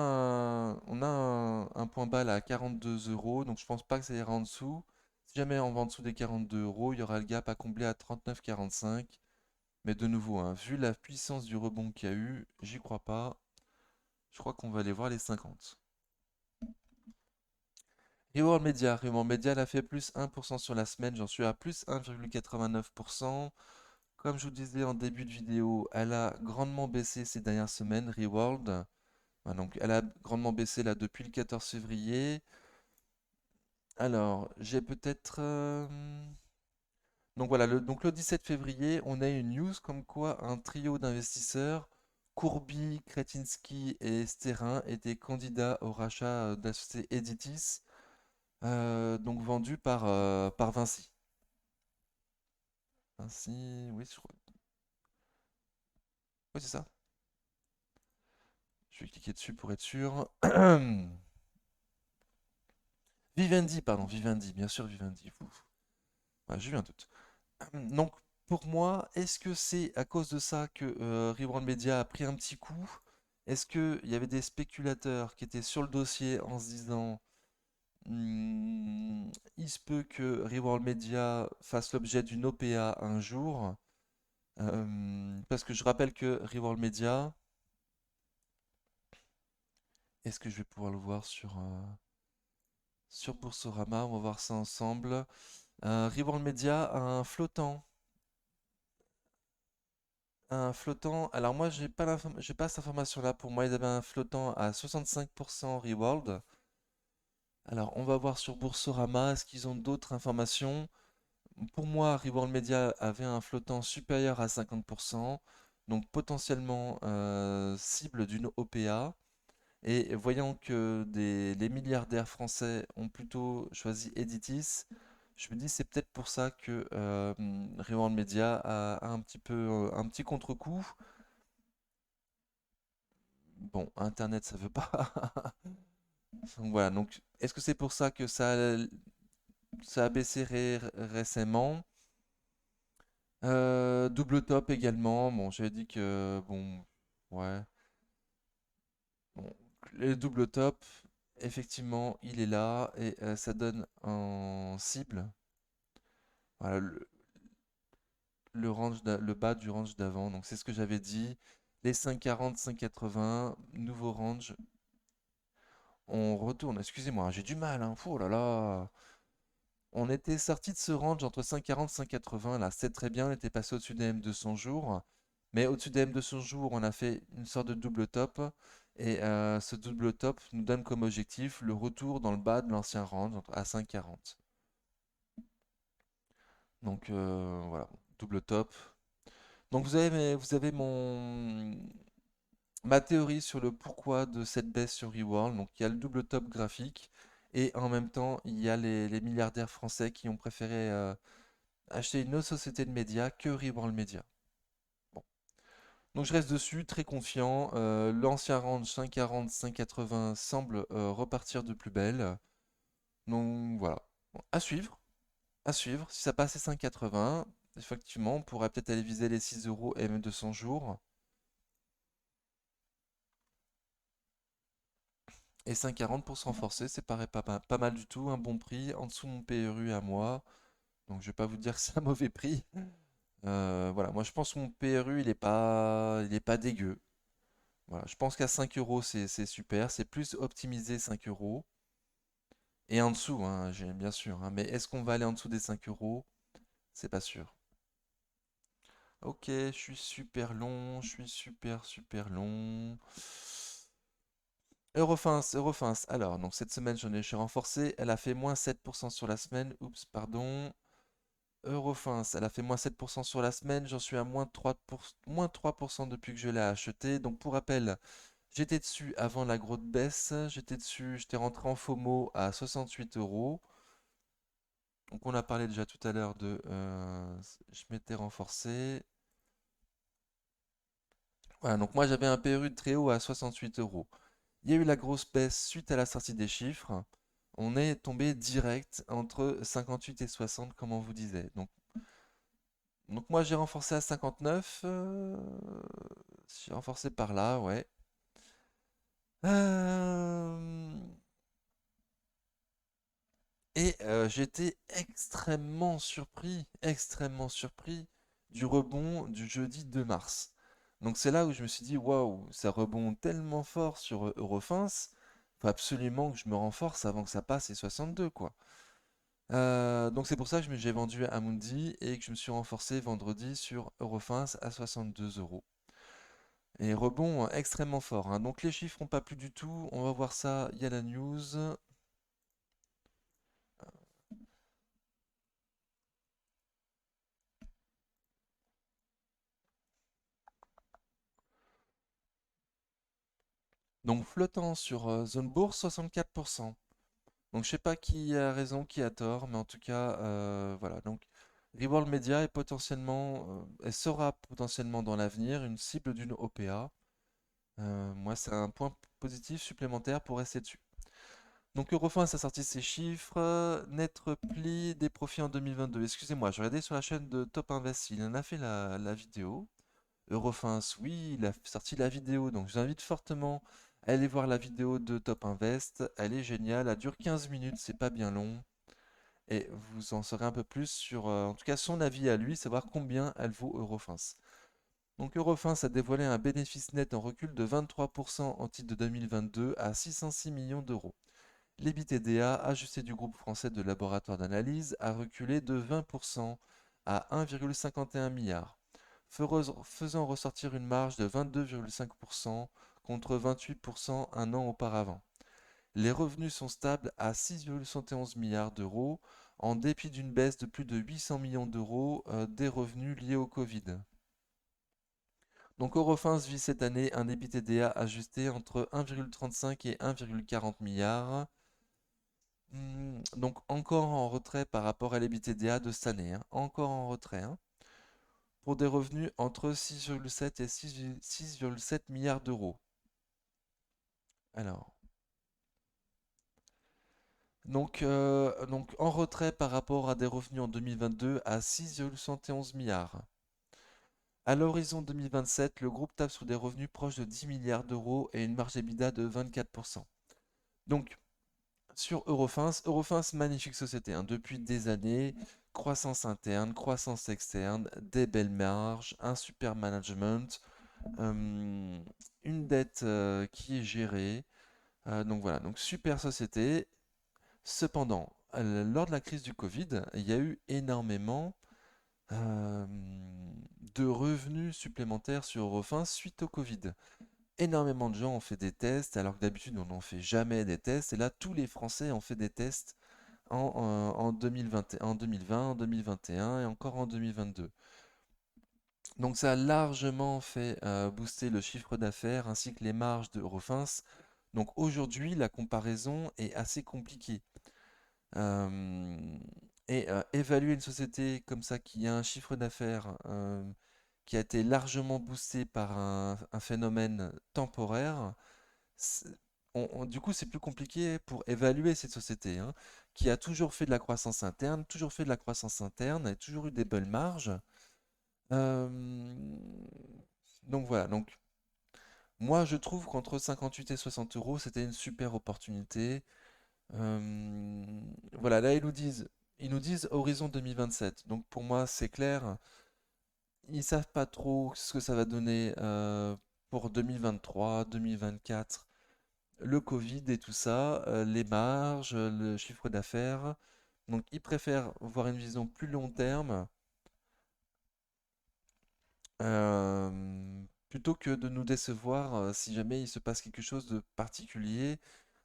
un point bas là à 42 euros, donc je pense pas que ça ira en dessous. Si jamais on va en dessous des 42 euros, il y aura le gap à combler à 39,45. Mais de nouveau, hein, vu la puissance du rebond qu'il y a eu, j'y crois pas. Je crois qu'on va aller voir les 50. Reworld Media, elle a fait plus 1% sur la semaine, j'en suis à plus 1,89%. Comme je vous disais en début de vidéo, elle a grandement baissé ces dernières semaines, Reworld. Donc elle a grandement baissé là depuis le 14 février. Alors, j'ai peut-être... Donc voilà, donc le 17 février, on a une news comme quoi un trio d'investisseurs, Courby, Kretinsky et Sterrin, étaient candidats au rachat de la société Editis, donc vendue par Vinci. Vinci, oui, je crois. Oui, c'est ça. Je vais cliquer dessus pour être sûr. Vivendi, pardon, Vivendi, bien sûr Vivendi. Ouf. Ouais, j'ai eu un doute. Donc, pour moi, est-ce que c'est à cause de ça que Rebrand Media a pris un petit coup? Est-ce qu'il y avait des spéculateurs qui étaient sur le dossier en se disant il se peut que Reworld Media fasse l'objet d'une OPA un jour? Parce que je rappelle que Reworld Media, est-ce que je vais pouvoir le voir sur Boursorama? On va voir ça ensemble. Reworld Media a un flottant. Alors moi, j'ai pas cette information-là. Pour moi, ils avaient un flottant à 65% Reworld. Alors, on va voir sur Boursorama. Est-ce qu'ils ont d'autres informations? Pour moi, Reworld Media avait un flottant supérieur à 50%. Donc potentiellement cible d'une OPA. Et voyant que les milliardaires français ont plutôt choisi Editis, je me dis c'est peut-être pour ça que Reworld Media a un petit contre-coup. Bon, Internet, ça veut pas. Donc voilà, donc est-ce que c'est pour ça que ça a baissé récemment? Double top également. Bon, j'avais dit que bon, ouais. Bon, le double top, effectivement, il est là et ça donne en cible. Voilà, le bas du range d'avant. Donc c'est ce que j'avais dit. Les 5,40, 5,80, nouveau range. On retourne. Excusez-moi, j'ai du mal, hein. Oh là là. On était sorti de ce range entre 5,40 et 5,80. Là, c'est très bien. On était passé au-dessus des M200 jours. Mais au-dessus des M200 jours, on a fait une sorte de double top. Et ce double top nous donne comme objectif le retour dans le bas de l'ancien range à 5,40. Donc voilà, double top. Donc vous avez ma théorie sur le pourquoi de cette baisse sur Reworld. Donc il y a le double top graphique. Et en même temps, il y a les milliardaires français qui ont préféré acheter une autre société de médias que Reborn Media. Bon. Donc je reste dessus, très confiant. L'ancien range 5,40, 5,80 semble repartir de plus belle. Donc voilà. Bon, à suivre. À suivre. Si ça passe à 5,80, effectivement, on pourrait peut-être aller viser les 6 euros M200 jours. Et 5,40 pour se renforcer, c'est paraît pas mal du tout. Un bon prix, en dessous de mon PRU à moi. Donc je vais pas vous dire que c'est un mauvais prix. Voilà, moi je pense que mon PRU il est pas dégueu. Voilà, je pense qu'à 5 euros c'est super, c'est plus optimisé 5 euros. Et en dessous, hein, bien sûr, hein, mais est-ce qu'on va aller en dessous des 5 euros? C'est pas sûr. Ok, je suis super long, je suis super long. Eurofins, Eurofins. Alors, donc cette semaine, je suis renforcé. Elle a fait moins 7% sur la semaine. Oups, pardon. Eurofins, elle a fait moins 7% sur la semaine. J'en suis à moins 3% depuis que je l'ai acheté. Donc, pour rappel, j'étais dessus avant la grosse baisse. J'étais dessus, j'étais rentré en FOMO à 68 euros. Donc on a parlé déjà tout à l'heure de... je m'étais renforcé. Voilà, donc moi j'avais un PRU de très haut à 68 euros. Il y a eu la grosse baisse suite à la sortie des chiffres. On est tombé direct entre 58 et 60, comme on vous disait. Donc moi j'ai renforcé à 59. J'ai renforcé par là, ouais. Euh, j'étais extrêmement surpris du rebond du jeudi 2 mars. Donc c'est là où je me suis dit, waouh, ça rebond tellement fort sur Eurofins, faut absolument que je me renforce avant que ça passe les 62, quoi. Donc c'est pour ça que j'ai vendu à Amundi et que je me suis renforcé vendredi sur Eurofins à 62 euros. Et rebond extrêmement fort, hein. Donc les chiffres n'ont pas plu du tout. On va voir ça. Il y a la news. Donc flottant sur zone bourse 64%. Donc je sais pas qui a raison, qui a tort, mais en tout cas voilà. Donc Reworld Media est potentiellement, elle sera potentiellement dans l'avenir une cible d'une OPA. Moi c'est un point positif supplémentaire pour rester dessus. Donc Eurofins a sorti ses chiffres, net repli des profits en 2022. Excusez-moi, je regardais sur la chaîne de Top Invest, il en a fait la vidéo. Eurofins, oui, il a sorti la vidéo, donc je vous invite fortement à aller voir la vidéo de Top Invest. Elle est géniale, elle dure 15 minutes, c'est pas bien long. Et vous en saurez un peu plus sur, en tout cas, son avis à lui, savoir combien elle vaut Eurofins. Donc Eurofins a dévoilé un bénéfice net en recul de 23% en titre de 2022 à 606 millions d'euros. L'EBITDA ajusté du groupe français de laboratoire d'analyse a reculé de 20% à 1,51 milliard, faisant ressortir une marge de 22,5% contre 28% un an auparavant. Les revenus sont stables à 6,71 milliards d'euros, en dépit d'une baisse de plus de 800 millions d'euros des revenus liés au Covid. Donc Eurofins vit cette année un EBITDA ajusté entre 1,35 et 1,40 milliards. Donc encore en retrait par rapport à l'EBITDA de cette année, hein. Encore en retrait, hein. Pour des revenus entre 6,7 et 6,7 milliards d'euros. Alors, donc en retrait par rapport à des revenus en 2022 à 6,71 milliards. À l'horizon 2027, le groupe tape sur des revenus proches de 10 milliards d'euros et une marge EBITDA de 24%. Donc, sur Eurofins, Eurofins, magnifique société, hein, depuis des années, croissance interne, croissance externe, des belles marges, un super management, euh, une dette qui est gérée. Donc voilà, donc super société. Cependant, lors de la crise du Covid, il y a eu énormément euh, de revenus supplémentaires sur Eurofins suite au Covid. Énormément de gens ont fait des tests, alors que d'habitude on n'en fait jamais des tests. Et là, tous les Français ont fait des tests en 2020, en 2020, en 2021 et encore en 2022. Donc ça a largement fait booster le chiffre d'affaires ainsi que les marges de Eurofins. Donc aujourd'hui, la comparaison est assez compliquée. Euh, évaluer une société comme ça qui a un chiffre d'affaires qui a été largement boosté par un phénomène temporaire, c'est- du coup, c'est plus compliqué pour évaluer cette société, hein, qui a toujours fait de la croissance interne, toujours fait de la croissance interne, et toujours eu des belles marges. Euh, donc voilà, donc moi je trouve qu'entre 58 et 60 euros, c'était une super opportunité. Voilà, là ils nous disent horizon 2027. Donc pour moi c'est clair, ils savent pas trop ce que ça va donner pour 2023, 2024. Le Covid et tout ça, les marges, le chiffre d'affaires. Donc ils préfèrent voir une vision plus long terme plutôt que de nous décevoir si jamais il se passe quelque chose de particulier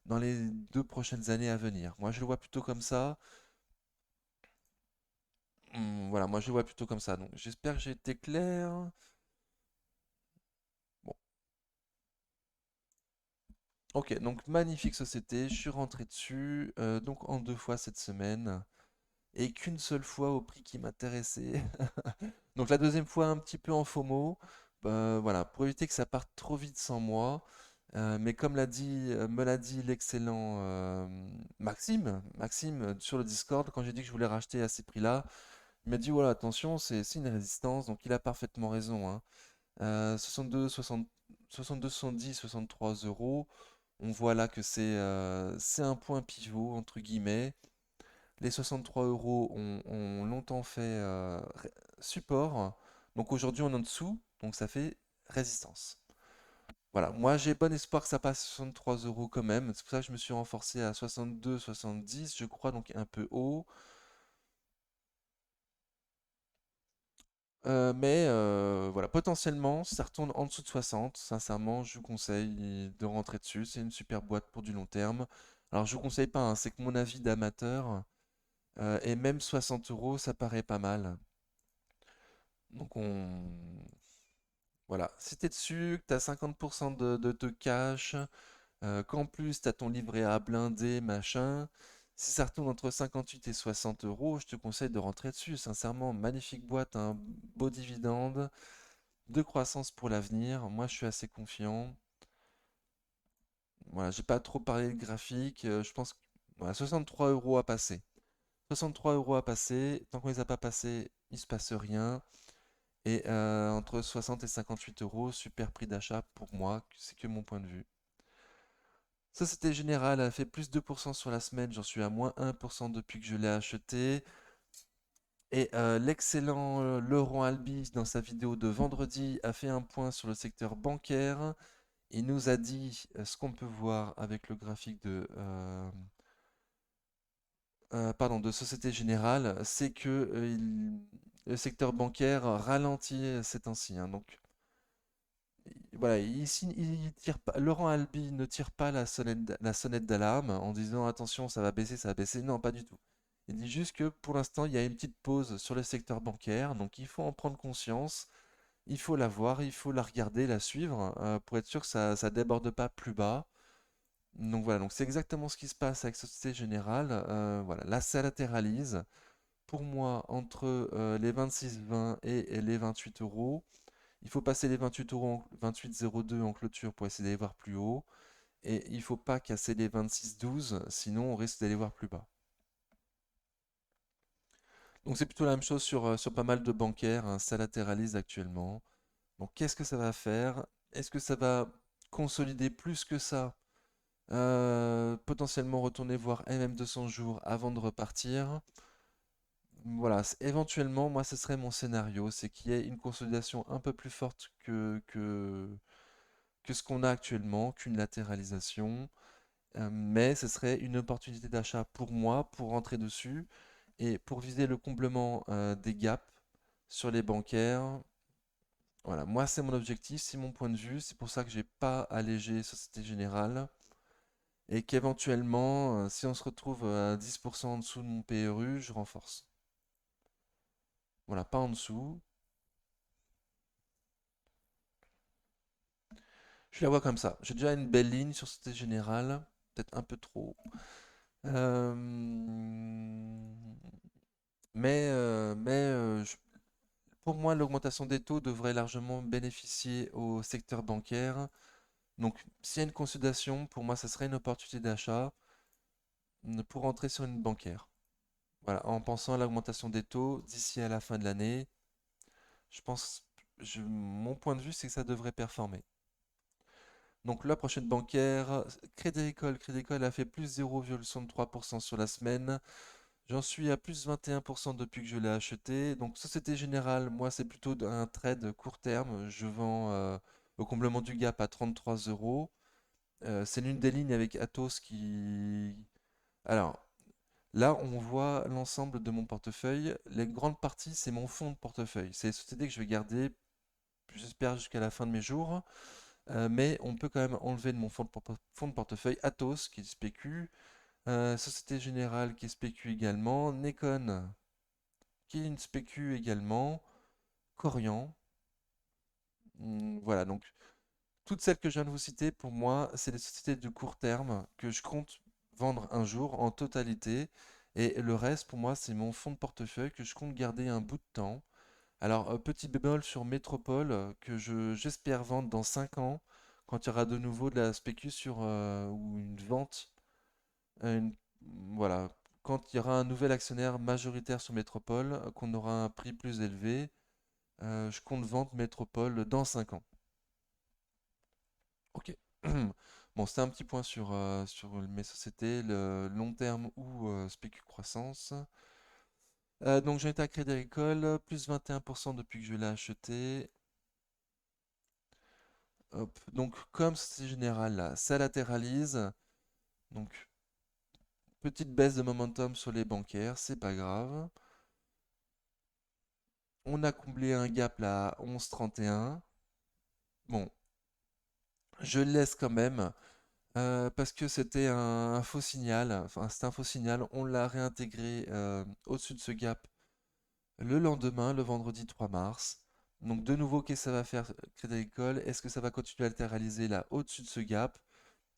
dans les 2 prochaines années à venir. Moi je le vois plutôt comme ça. Voilà, moi je le vois plutôt comme ça. Donc j'espère que j'ai été clair. Bon, ok, donc magnifique société, je suis rentré dessus, donc en 2 fois cette semaine. et qu'une seule fois au prix qui m'intéressait. Donc la deuxième fois un petit peu en FOMO, voilà, pour éviter que ça parte trop vite sans moi. Mais comme me l'a dit l'excellent Maxime sur le Discord, quand j'ai dit que je voulais racheter à ces prix-là, il m'a dit voilà, attention, c'est une résistance, donc il a parfaitement raison, hein. 62, 60, 62, 70, 63 euros, on voit là que c'est un point pivot, entre guillemets. Les 63 euros ont longtemps fait support. Donc aujourd'hui, on est en dessous. Donc ça fait résistance. Voilà. Moi, j'ai bon espoir que ça passe à 63 euros quand même. C'est pour ça que je me suis renforcé à 62, 70, je crois, donc un peu haut. Mais voilà, potentiellement, si ça retourne en dessous de 60, sincèrement, je vous conseille de rentrer dessus. C'est une super boîte pour du long terme. Alors, je vous conseille pas, hein, c'est que mon avis d'amateur. Et même 60 euros, ça paraît pas mal. Donc voilà, si t'es dessus, que t'as 50% de te cash, qu'en plus t'as ton livret A blindé, machin, si ça retourne entre 58 et 60 euros, je te conseille de rentrer dessus. Sincèrement, magnifique boîte, un beau dividende, de croissance pour l'avenir. Moi, je suis assez confiant. Voilà, j'ai pas trop parlé de graphique. Je pense que voilà, 63 euros à passer. 63 euros à passer. Tant qu'on les a pas passés, il se passe rien. Et entre 60 et 58 euros, super prix d'achat pour moi, c'est que mon point de vue. Société Générale a fait plus 2% sur la semaine, j'en suis à moins 1% depuis que je l'ai acheté. Et l'excellent Laurent Albis, dans sa vidéo de vendredi, a fait un point sur le secteur bancaire. Il nous a dit ce qu'on peut voir avec le graphique de Société Générale, c'est que le secteur bancaire ralentit ces temps-ci, hein. Donc voilà, il tire pas, Laurent Albi ne tire pas la sonnette d'alarme en disant attention, ça va baisser, ça va baisser. Non, pas du tout. Il dit juste que pour l'instant, il y a une petite pause sur le secteur bancaire, donc il faut en prendre conscience, il faut la voir, il faut la regarder, la suivre pour être sûr que ça déborde pas plus bas. Donc voilà, donc c'est exactement ce qui se passe avec Société Générale. Voilà, là, ça latéralise. Pour moi, entre les 26,20 et les 28 euros. Il faut passer les 28 euros, 28,02 en clôture pour essayer d'aller voir plus haut. Et il ne faut pas casser les 26,12, sinon on risque d'aller voir plus bas. Donc c'est plutôt la même chose sur pas mal de bancaires, hein, ça latéralise actuellement. Donc qu'est-ce que ça va faire? Est-ce que ça va consolider plus que ça? Potentiellement retourner voir MM 200 jours avant de repartir. Voilà, éventuellement, moi, ce serait mon scénario, c'est qu'il y ait une consolidation un peu plus forte que ce qu'on a actuellement, qu'une latéralisation. Mais ce serait une opportunité d'achat pour moi, pour rentrer dessus et pour viser le comblement des gaps sur les bancaires. Voilà, moi c'est mon objectif, c'est mon point de vue, c'est pour ça que j'ai pas allégé Société Générale et qu'éventuellement, si on se retrouve à 10% en dessous de mon PRU, je renforce. Voilà, pas en dessous. Je la vois comme ça. J'ai déjà une belle ligne sur Société Générale, peut-être un peu trop. Euh, mais pour moi, l'augmentation des taux devrait largement bénéficier au secteur bancaire. Donc, s'il y a une consolidation, pour moi, ça serait une opportunité d'achat pour entrer sur une bancaire. Voilà, en pensant à l'augmentation des taux d'ici à la fin de l'année, je pense, mon point de vue, c'est que ça devrait performer. Donc, la prochaine bancaire, Crédit Agricole. Crédit Agricole a fait plus 0,63% sur la semaine. J'en suis à plus 21% depuis que je l'ai acheté. Donc Société Générale, moi c'est plutôt un trade court terme. Je vends au comblement du gap à 33 euros. C'est l'une des lignes avec Atos qui... Alors là, on voit l'ensemble de mon portefeuille. Les grandes parties, c'est mon fonds de portefeuille. C'est les sociétés que je vais garder, j'espère, jusqu'à la fin de mes jours. Mais on peut quand même enlever de mon fonds de portefeuille Atos qui est spécu, Société Générale qui est spécu également, Nekon qui est une spécu également, Corian. Voilà, donc toutes celles que je viens de vous citer, pour moi, c'est des sociétés de court terme que je compte vendre un jour en totalité. Et le reste, pour moi, c'est mon fonds de portefeuille que je compte garder un bout de temps. Alors, petit bémol sur Métropole, j'espère vendre dans 5 ans, quand il y aura de nouveau de la spécu sur, ou une vente, une- voilà, quand il y aura un nouvel actionnaire majoritaire sur Métropole, qu'on aura un prix plus élevé, je compte vendre Métropole dans 5 ans. Ok. Bon, c'était un petit point sur mes sociétés, le long terme ou spécu croissance. Donc j'ai été à Crédit Agricole, plus 21% depuis que je l'ai acheté. Hop. Donc comme c'est général là, ça latéralise. Donc petite baisse de momentum sur les bancaires, c'est pas grave. On a comblé un gap là à 11,31. Bon, je le laisse quand même parce que c'était un faux signal. Enfin, c'était un faux signal. On l'a réintégré au-dessus de ce gap le lendemain, le vendredi 3 mars. Donc de nouveau, qu'est-ce que ça va faire Crédit Agricole? Est-ce que ça va continuer à latéraliser là au-dessus de ce gap?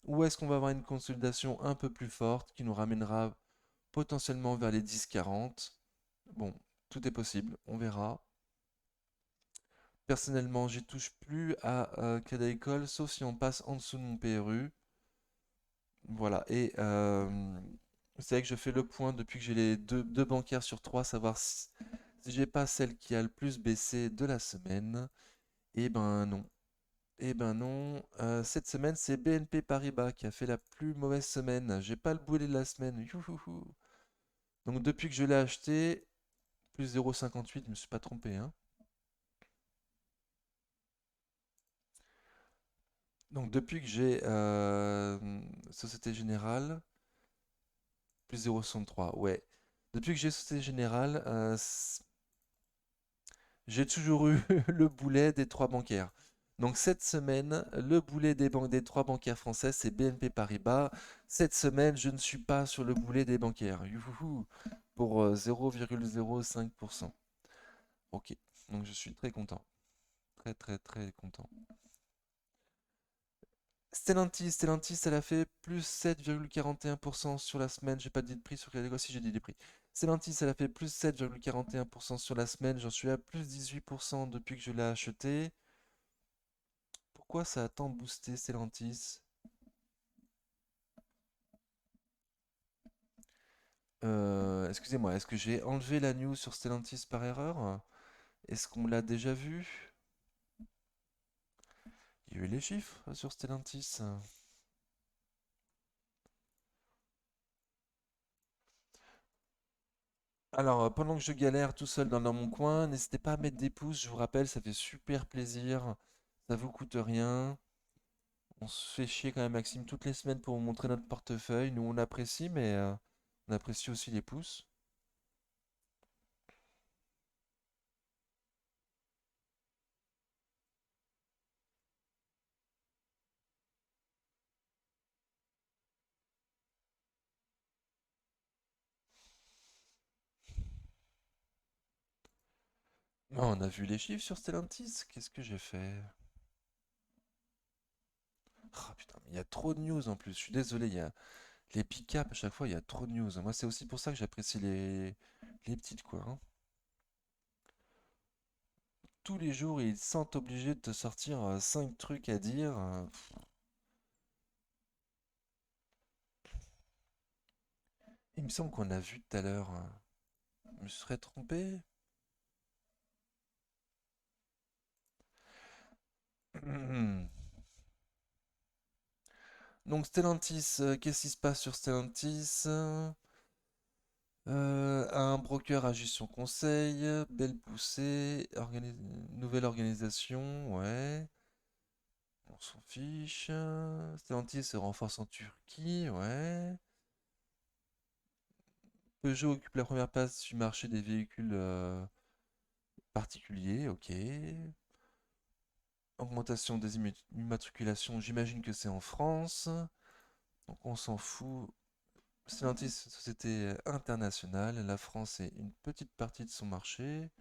Ou est-ce qu'on va avoir une consolidation un peu plus forte qui nous ramènera potentiellement vers les 10,40? Bon, tout est possible, on verra. Personnellement, j'y touche plus à Crédit Agricole, sauf si on passe en dessous de mon PRU. Voilà, et c'est vrai que je fais le point depuis que j'ai les deux bancaires sur trois, savoir si j'ai pas celle qui a le plus baissé de la semaine. Eh ben non. Eh ben non. Cette semaine, c'est BNP Paribas qui a fait la plus mauvaise semaine. J'ai pas le boulet de la semaine. Youhouhou. Donc depuis que je l'ai acheté, plus 0,58, je me suis pas trompé, hein. Donc depuis que j'ai Société Générale, plus 0,63, ouais. Depuis que j'ai Société Générale, j'ai toujours eu le boulet des trois bancaires. Donc cette semaine, le boulet des banques des trois bancaires françaises, c'est BNP Paribas. Cette semaine, je ne suis pas sur le boulet des bancaires. Youhouhou, pour 0,05%. Ok, donc je suis très content. Très très très content. Stellantis, elle a fait plus 7,41% sur la semaine. J'ai pas dit de prix sur quelle si j'ai dit des prix. Stellantis, elle a fait plus 7,41% sur la semaine. J'en suis à plus 18% depuis que je l'ai acheté. Pourquoi ça a tant boosté Stellantis? Excusez-moi, est-ce que j'ai enlevé la news sur Stellantis par erreur? Est-ce qu'on l'a déjà vu? Il y a eu les chiffres sur Stellantis. Alors, pendant que je galère tout seul dans mon coin, n'hésitez pas à mettre des pouces, je vous rappelle, ça fait super plaisir. Ça vous coûte rien. On se fait chier quand même, Maxime, toutes les semaines pour vous montrer notre portefeuille. Nous, on apprécie, mais on apprécie aussi les pouces. Oh, on a vu les chiffres sur Stellantis. Qu'est-ce que j'ai fait? Ah putain, mais il y a trop de news en plus. Je suis désolé, les pick-up à chaque fois, il y a trop de news. Moi, c'est aussi pour ça que j'apprécie les petites, quoi, hein. Tous les jours, ils se sentent obligés de te sortir 5 trucs à dire. Il me semble qu'on a vu tout à l'heure. Je me serais trompé? Donc Stellantis, qu'est-ce qui se passe sur Stellantis? Un broker agit sur conseil, belle poussée, nouvelle organisation, ouais, on s'en fiche. Stellantis se renforce en Turquie, ouais. Peugeot occupe la première place du marché des véhicules particuliers, ok. Augmentation des immatriculations, j'imagine que c'est en France. Donc on s'en fout. Stellantis, société internationale. La France est une petite partie de son marché.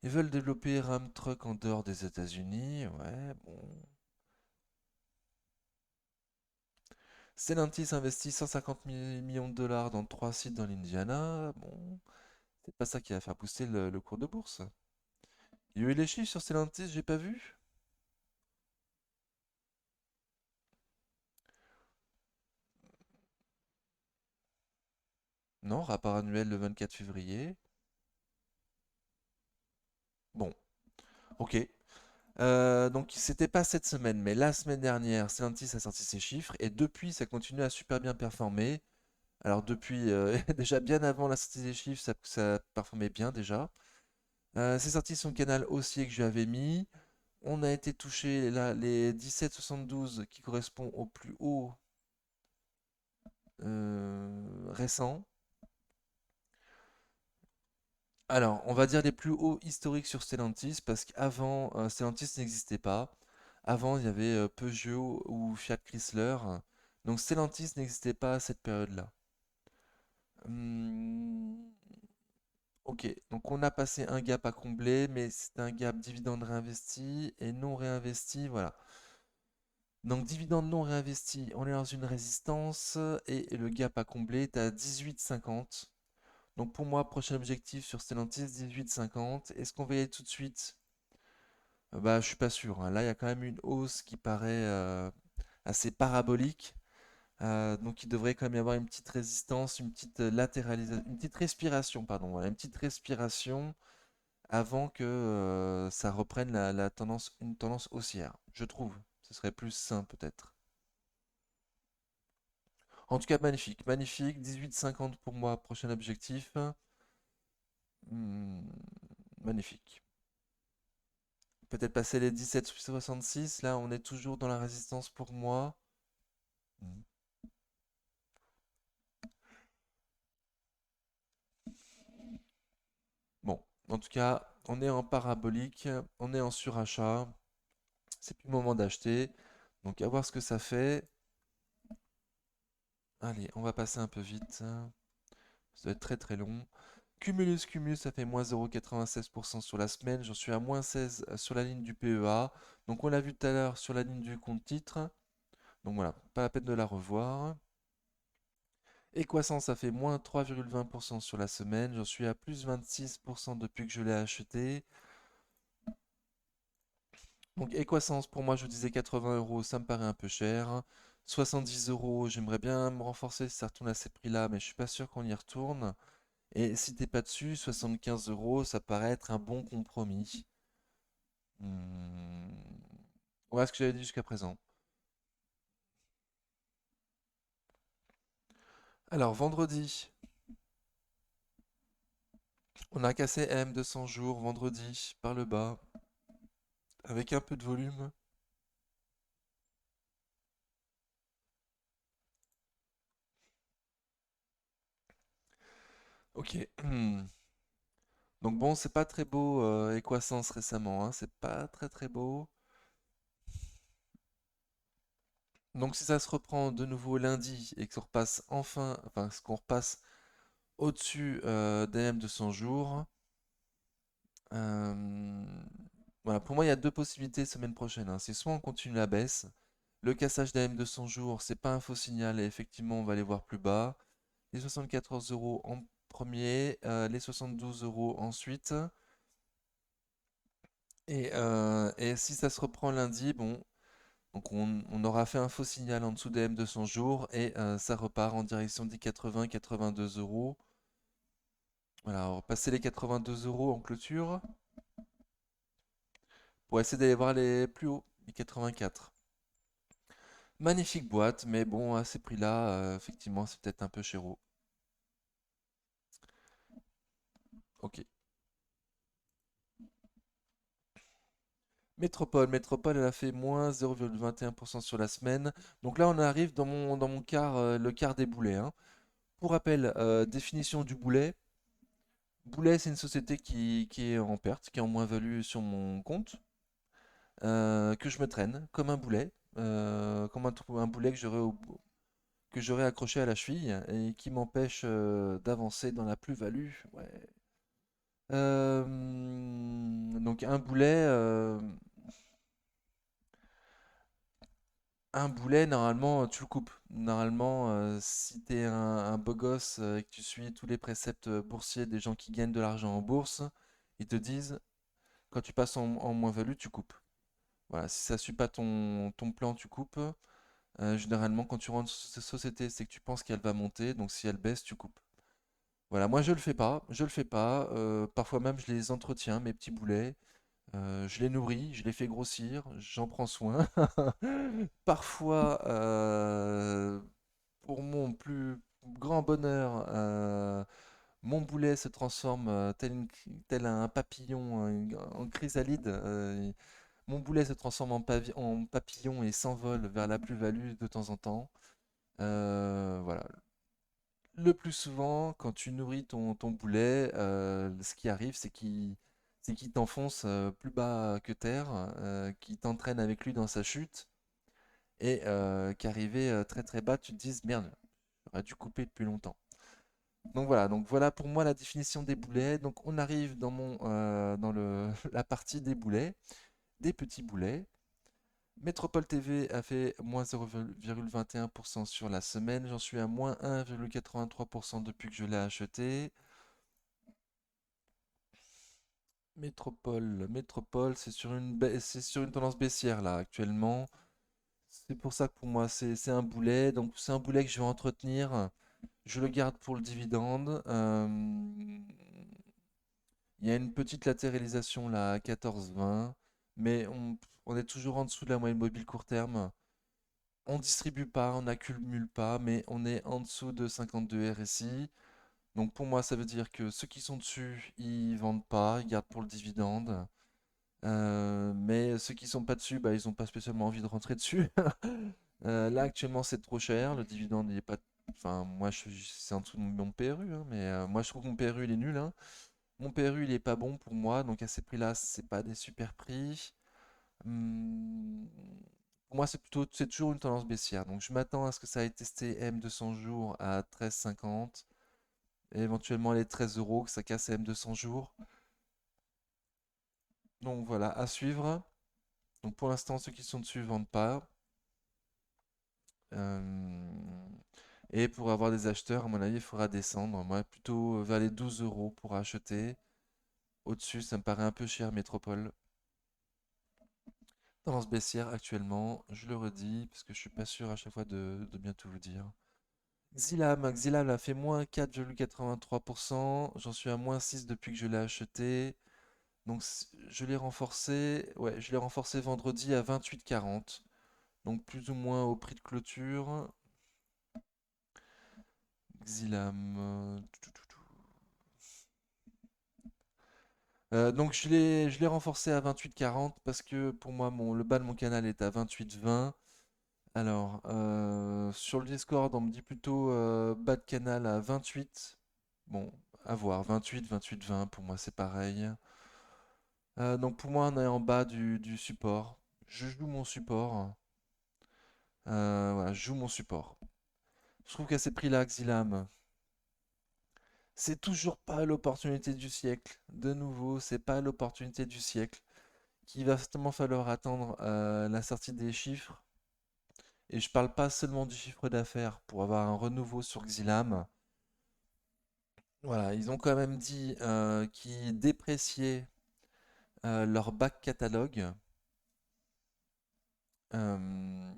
Ils veulent développer Ram Truck en dehors des États-Unis. Ouais, bon. Stellantis investit 150 millions de dollars dans 3 sites dans l'Indiana. Bon, c'est pas ça qui va faire booster le cours de bourse. Il y a eu les chiffres sur Stellantis, j'ai pas vu. Non, rapport annuel le 24 février. Bon, ok. Donc c'était pas cette semaine, mais la semaine dernière, Stellantis a sorti ses chiffres et depuis, ça continue à super bien performer. Alors depuis, déjà bien avant la sortie des chiffres, ça performait bien déjà. C'est sorti son canal haussier que je lui avais mis. On a été touché là, les 17,72 qui correspond au plus haut récent. Alors, on va dire les plus hauts historiques sur Stellantis parce qu'avant, Stellantis n'existait pas. Avant, il y avait Peugeot ou Fiat Chrysler. Donc Stellantis n'existait pas à cette période-là. Hum, ok, donc on a passé un gap à combler, mais c'est un gap dividende réinvesti et non réinvesti, voilà. Donc dividende non réinvesti, on est dans une résistance et le gap à combler est à 18,50. Donc pour moi, prochain objectif sur Stellantis, 18,50. Est-ce qu'on va y aller tout de suite? Bah, je suis pas sûr, hein. Là, il y a quand même une hausse qui paraît assez parabolique. Donc il devrait quand même y avoir une petite résistance, une petite latéralisation, une petite respiration, pardon, voilà, une petite respiration avant que ça reprenne la tendance, une tendance haussière, je trouve. Ce serait plus sain peut-être. En tout cas, magnifique, magnifique. 18,50 pour moi, prochain objectif. Hmm, magnifique. Peut-être passer les 17,66. Là, on est toujours dans la résistance pour moi. Hmm. Bon, en tout cas, on est en parabolique, on est en surachat. C'est plus le moment d'acheter. Donc, à voir ce que ça fait. Allez, on va passer un peu vite. Ça va être très très long. Cumulus, ça fait moins 0,96% sur la semaine. J'en suis à moins 16 sur la ligne du PEA. Donc, on l'a vu tout à l'heure sur la ligne du compte titre. Donc voilà, pas la peine de la revoir. Equasens, ça fait moins 3,20% sur la semaine. J'en suis à plus 26% depuis que je l'ai acheté. Donc Equasens, pour moi, je disais 80 euros, ça me paraît un peu cher. 70 euros, j'aimerais bien me renforcer si ça retourne à ces prix-là, mais je suis pas sûr qu'on y retourne. Et si t'es pas dessus, 75 euros, ça paraît être un bon compromis. Hmm. Voilà ce que j'avais dit jusqu'à présent. Alors vendredi, on a cassé M200 jours vendredi par le bas, avec un peu de volume. Ok. Donc bon, c'est pas très beau Equasens récemment, hein, c'est pas très très beau. Donc si ça se reprend de nouveau lundi et qu'on repasse enfin, enfin qu'on repasse au-dessus des M200 jours, euh, voilà, pour moi il y a deux possibilités semaine prochaine, hein. C'est soit on continue la baisse, le cassage des M200 jours, c'est pas un faux signal et effectivement on va aller voir plus bas. Les 74 euros en premier, les 72 euros ensuite. Et si ça se reprend lundi, bon, donc on aura fait un faux signal en dessous des M200 jours et ça repart en direction des 80, 82 euros. Voilà, on va passer les 82 euros en clôture pour essayer d'aller voir les plus hauts, les 84. Magnifique boîte, mais bon, à ces prix-là, effectivement, c'est peut-être un peu chéro. Ok. Métropole, elle a fait moins 0,21% sur la semaine. Donc là, on arrive dans mon quart, le quart des boulets, hein. Pour rappel, définition du boulet. Boulet, c'est une société qui est en perte, qui est en moins-value sur mon compte, que je me traîne comme un boulet, comme un boulet que j'aurais accroché à la cheville et qui m'empêche d'avancer dans la plus-value. Ouais. Donc un boulet, Un boulet, normalement, tu le coupes. Normalement, si t'es un beau gosse et que tu suis tous les préceptes boursiers des gens qui gagnent de l'argent en bourse, ils te disent, quand tu passes en moins-value, tu coupes. Voilà, si ça suit pas ton plan, tu coupes. Généralement, quand tu rentres sur cette société, c'est que tu penses qu'elle va monter, donc si elle baisse, tu coupes. Voilà, moi je le fais pas, je le fais pas. Parfois même, je les entretiens, mes petits boulets. Je les nourris, je les fais grossir, j'en prends soin. Parfois, pour mon plus grand bonheur, mon boulet se transforme tel un papillon en chrysalide. Mon boulet se transforme en papillon et s'envole vers la plus-value de temps en temps. Voilà. Le plus souvent, quand tu nourris ton boulet, ce qui arrive, c'est qu'il t'enfonce plus bas que terre, qu'il t'entraîne avec lui dans sa chute, et qu'arrivé très très bas, tu te dises merde, j'aurais dû couper depuis longtemps. Donc voilà pour moi la définition des boulets. Donc on arrive dans la partie des boulets, des petits boulets. Métropole TV a fait moins 0,21% sur la semaine. J'en suis à moins 1,83% depuis que je l'ai acheté. Métropole, c'est sur une tendance baissière là actuellement. C'est pour ça que pour moi c'est un boulet. Donc c'est un boulet que je vais entretenir. Je le garde pour le dividende. Il y a une petite latéralisation là à 14,20, mais on est toujours en dessous de la moyenne mobile court terme. On distribue pas, on n'accumule pas, mais on est en dessous de 52 RSI. Donc pour moi, ça veut dire que ceux qui sont dessus, ils vendent pas, ils gardent pour le dividende. Mais ceux qui sont pas dessus, bah, ils ont pas spécialement envie de rentrer dessus. Là, actuellement, c'est trop cher. Le dividende, il est pas. Enfin, moi, c'est en dessous de mon PRU, hein, mais moi, je trouve que mon PRU, il est nul, hein. Mon PRU, il est pas bon pour moi, donc à ces prix-là, c'est pas des super prix. Hum, pour moi, c'est toujours une tendance baissière. Donc, je m'attends à ce que ça ait testé M200 jours à 13,50 et éventuellement les 13 euros, que ça casse M200 jours. Donc, voilà, à suivre. Donc, pour l'instant, ceux qui sont dessus vendent pas. Euh, Et pour avoir des acheteurs, à mon avis, il faudra descendre. Moi, plutôt vers les 12 euros pour acheter. Au-dessus, ça me paraît un peu cher, Métropole. Tendance baissière actuellement, je le redis, parce que je suis pas sûr à chaque fois de bien tout vous dire. Xilam a fait moins 4,83%. J'en suis à moins 6 depuis que je l'ai acheté. Donc je l'ai renforcé. Ouais, je l'ai renforcé vendredi à 28,40. Donc plus ou moins au prix de clôture. Xilam. Donc je l'ai renforcé à 28,40 parce que pour moi le bas de mon canal est à 28,20. Alors sur le Discord on me dit plutôt bas de canal à 28. Bon, à voir, 28, 28,20 pour moi c'est pareil. Donc pour moi on est en bas du support. Je joue mon support. Voilà, je joue mon support. Je trouve qu'à ces prix-là, Xilam, c'est toujours pas l'opportunité du siècle. De nouveau, c'est pas l'opportunité du siècle. Qu'il va certainement falloir attendre la sortie des chiffres. Et je parle pas seulement du chiffre d'affaires pour avoir un renouveau sur Xilam. Voilà, ils ont quand même dit qu'ils dépréciaient leur back catalogue. Euh,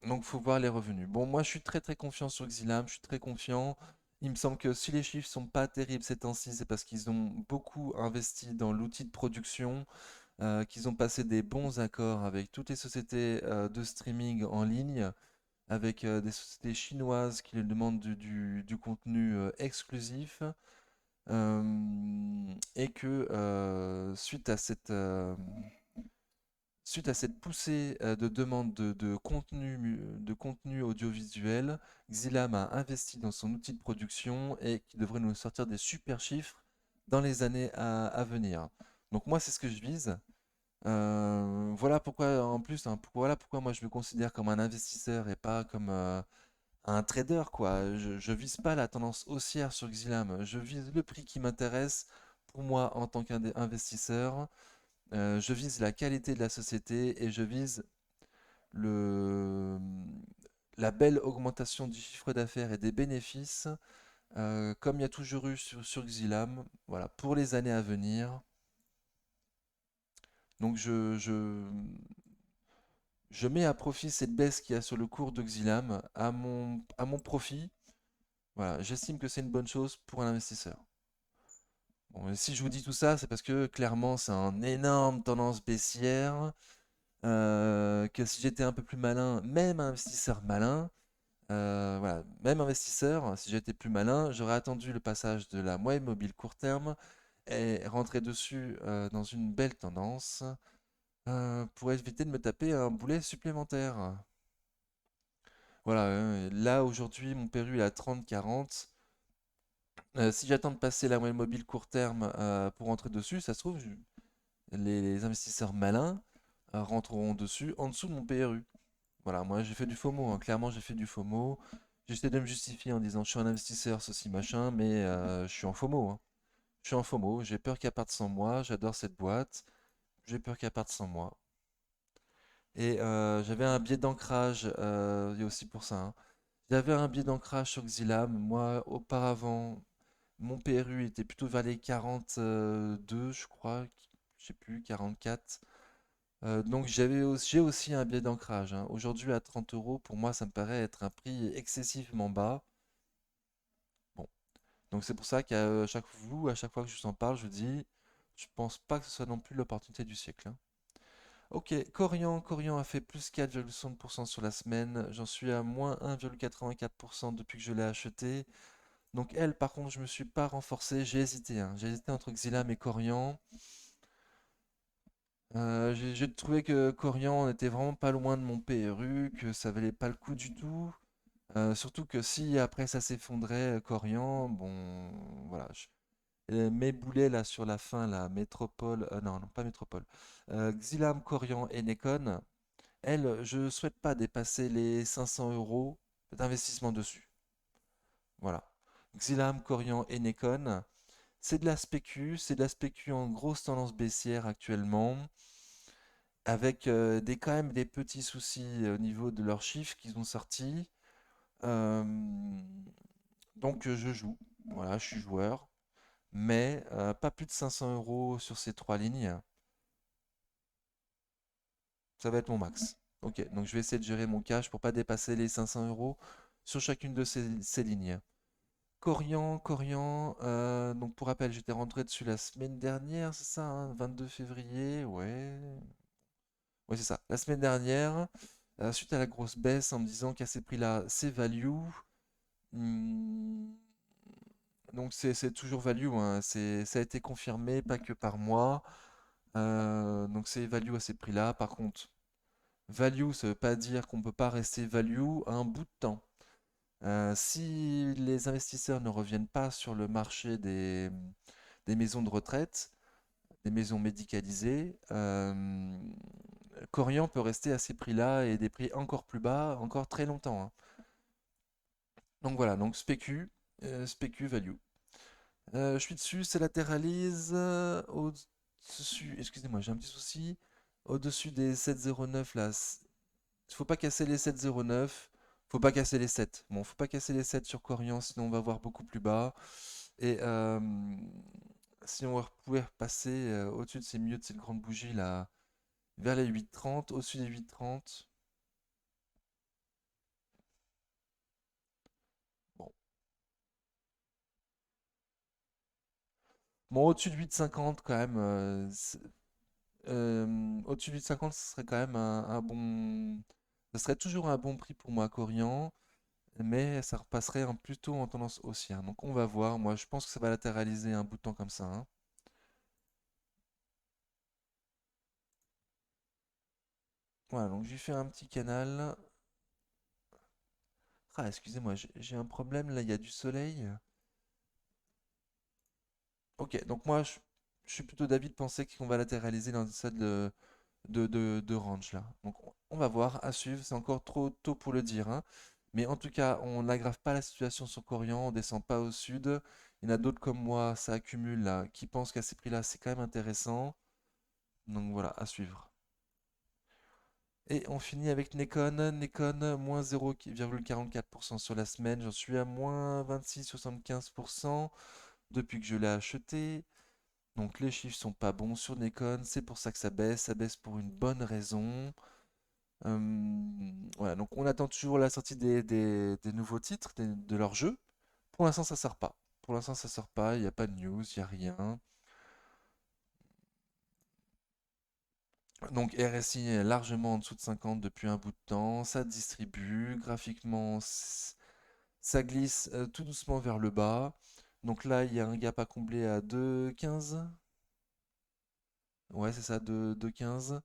donc faut voir les revenus. Bon, moi je suis très très confiant sur Xilam, je suis très confiant. Il me semble que si les chiffres sont pas terribles ces temps-ci, c'est parce qu'ils ont beaucoup investi dans l'outil de production, qu'ils ont passé des bons accords avec toutes les sociétés de streaming en ligne, avec des sociétés chinoises qui leur demandent du contenu exclusif, et que suite à cette poussée de demande de contenu audiovisuel, Xilam a investi dans son outil de production et qui devrait nous sortir des super chiffres dans les années à venir. Donc moi, c'est ce que je vise. Voilà pourquoi, en plus, hein, voilà pourquoi moi je me considère comme un investisseur et pas comme un trader, quoi. Je vise pas la tendance haussière sur Xilam. Je vise le prix qui m'intéresse pour moi en tant qu'investisseur. Je vise la qualité de la société et je vise le, la belle augmentation du chiffre d'affaires et des bénéfices, comme il y a toujours eu sur Xilam, voilà, pour les années à venir. Donc je mets à profit cette baisse qu'il y a sur le cours de Xilam à mon profit. Voilà, j'estime que c'est une bonne chose pour un investisseur. Bon, et si je vous dis tout ça, c'est parce que clairement, c'est un énorme tendance baissière. Que si j'étais un peu plus malin, même un investisseur malin, voilà, même investisseur, si j'étais plus malin, j'aurais attendu le passage de la moyenne mobile court terme et rentré dessus dans une belle tendance pour éviter de me taper un boulet supplémentaire. Voilà, là aujourd'hui, mon Péru est à 30-40. Si j'attends de passer la moyenne mobile court terme pour rentrer dessus, ça se trouve, les investisseurs malins rentreront dessus en dessous de mon PRU. Voilà, moi j'ai fait du FOMO, hein. Clairement j'ai fait du FOMO. J'essaie de me justifier en disant je suis un investisseur, ceci, machin, mais je suis en FOMO, hein. Je suis en FOMO, j'ai peur qu'elle parte sans moi, j'adore cette boîte, j'ai peur qu'elle parte sans moi. Et j'avais un biais d'ancrage, il y a aussi pour ça, hein. J'avais un biais d'ancrage sur Xylam, moi auparavant, mon PRU était plutôt vers les 42, je crois, je sais plus, 44. Donc j'ai aussi un biais d'ancrage, hein. Aujourd'hui à 30 euros, pour moi ça me paraît être un prix excessivement bas. Bon, donc c'est pour ça à chaque fois que je vous en parle, je vous dis, je pense pas que ce soit non plus l'opportunité du siècle, hein. Ok, Corian a fait plus 4,60% sur la semaine. J'en suis à moins 1,84% depuis que je l'ai acheté. Donc elle, par contre, je me suis pas renforcé. J'ai hésité, hein. J'ai hésité entre Xylam et Corian. J'ai trouvé que Corian n'était vraiment pas loin de mon PRU, que ça valait pas le coup du tout. Surtout que si après ça s'effondrait, Corian, bon, voilà. Mes boulets là sur la fin, la Métropole, non, non, pas Métropole. Xilam, Corian et Nekon, elles, je souhaite pas dépasser les 500 euros d'investissement dessus. Voilà. Xilam, Corian et Nekon, c'est de la spécu, c'est de la spécu en grosse tendance baissière actuellement, avec quand même des petits soucis au niveau de leurs chiffres qu'ils ont sortis. Euh, donc je joue, voilà, je suis joueur, mais pas plus de 500 euros sur ces trois lignes, ça va être mon max. Ok, donc je vais essayer de gérer mon cash pour pas dépasser les 500 euros sur chacune de ces lignes. Corian, donc pour rappel, j'étais rentré dessus la semaine dernière, c'est ça, hein, 22 février, ouais. Ouais, c'est ça, la semaine dernière, suite à la grosse baisse en me disant qu'à ces prix-là, c'est value. Hmm, donc c'est toujours value, hein. Ça a été confirmé, pas que par moi. Donc c'est value à ces prix-là. Par contre, value, ça veut pas dire qu'on peut pas rester value à un bout de temps. Si les investisseurs ne reviennent pas sur le marché des maisons de retraite, des maisons médicalisées, Corian peut rester à ces prix-là et des prix encore plus bas, encore très longtemps, hein. Donc voilà, donc spécu value. Je suis dessus, c'est latéralise au-dessus. Excusez-moi, j'ai un petit souci. Au-dessus des 7,09 là. Il faut pas casser les 7,09. Faut pas casser les 7. Bon, faut pas casser les 7 sur Corian, sinon on va voir beaucoup plus bas. Et si on pouvait repasser au-dessus de ces milieux de cette grande bougie là, vers les 8,30, au-dessus des 8,30. Bon, bon au-dessus de 8,50 quand même. Au-dessus de 8,50, ce serait quand même un bon. Ce serait toujours un bon prix pour moi, Corian, mais ça repasserait plutôt en tendance haussière. Donc on va voir. Moi, je pense que ça va latéraliser un bout de temps comme ça, hein. Voilà, donc j'ai fait un petit canal. Ah, excusez-moi, j'ai un problème là, il y a du soleil. Ok, donc moi, je suis plutôt d'avis de penser qu'on va latéraliser dans cette de range là. Donc on va voir, à suivre, c'est encore trop tôt pour le dire, hein. Mais en tout cas, on n'aggrave pas la situation sur Corian, on descend pas au sud. Il y en a d'autres comme moi, ça accumule là, qui pensent qu'à ces prix-là, c'est quand même intéressant. Donc voilà, à suivre. Et on finit avec Nikon. Nikon, moins 0,44% sur la semaine. J'en suis à moins 26,75% depuis que je l'ai acheté. Donc les chiffres sont pas bons sur Nikon. C'est pour ça que ça baisse. Ça baisse pour une bonne raison. Voilà, donc on attend toujours la sortie des nouveaux titres de leur jeu. Pour l'instant, ça sort pas. Pour l'instant, ça sort pas. Il n'y a pas de news, il n'y a rien. Donc RSI est largement en dessous de 50 depuis un bout de temps. Ça distribue. Graphiquement, ça glisse tout doucement vers le bas. Donc là, il y a un gap à combler à 2,15. Ouais, c'est ça, 2,15.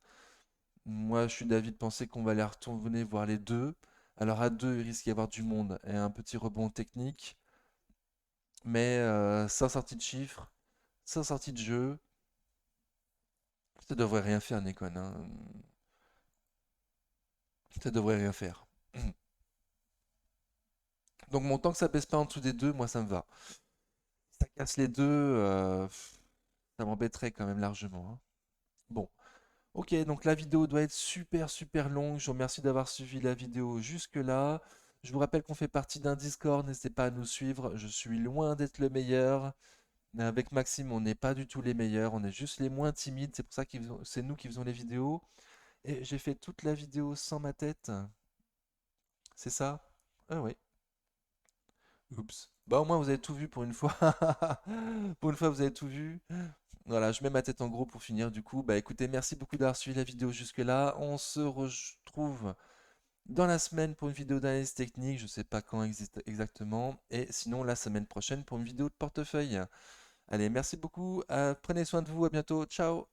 Moi, je suis d'avis de penser qu'on va aller retourner voir les deux. Alors à 2, il risque d'y avoir du monde et un petit rebond technique. Mais sans sortie de chiffres, sans sortie de jeu, ça devrait rien faire, Nikon, hein. Ça devrait rien faire. Donc mon temps que ça baisse pas en dessous des deux, moi ça me va. Si ça casse les deux, ça m'embêterait quand même largement, hein. Bon, ok, donc la vidéo doit être super super longue. Je vous remercie d'avoir suivi la vidéo jusque-là. Je vous rappelle qu'on fait partie d'un Discord, n'hésitez pas à nous suivre. Je suis loin d'être le meilleur. Mais avec Maxime, on n'est pas du tout les meilleurs, on est juste les moins timides. C'est pour ça que c'est nous qui faisons les vidéos. Et j'ai fait toute la vidéo sans ma tête. C'est ça? Ah oui. Oups. Bah au moins vous avez tout vu pour une fois. Pour une fois vous avez tout vu. Voilà, je mets ma tête en gros pour finir du coup. Bah écoutez, merci beaucoup d'avoir suivi la vidéo jusque-là. On se retrouve dans la semaine pour une vidéo d'analyse technique. Je sais pas quand exactement. Et sinon la semaine prochaine pour une vidéo de portefeuille. Allez, merci beaucoup. Prenez soin de vous. À bientôt. Ciao.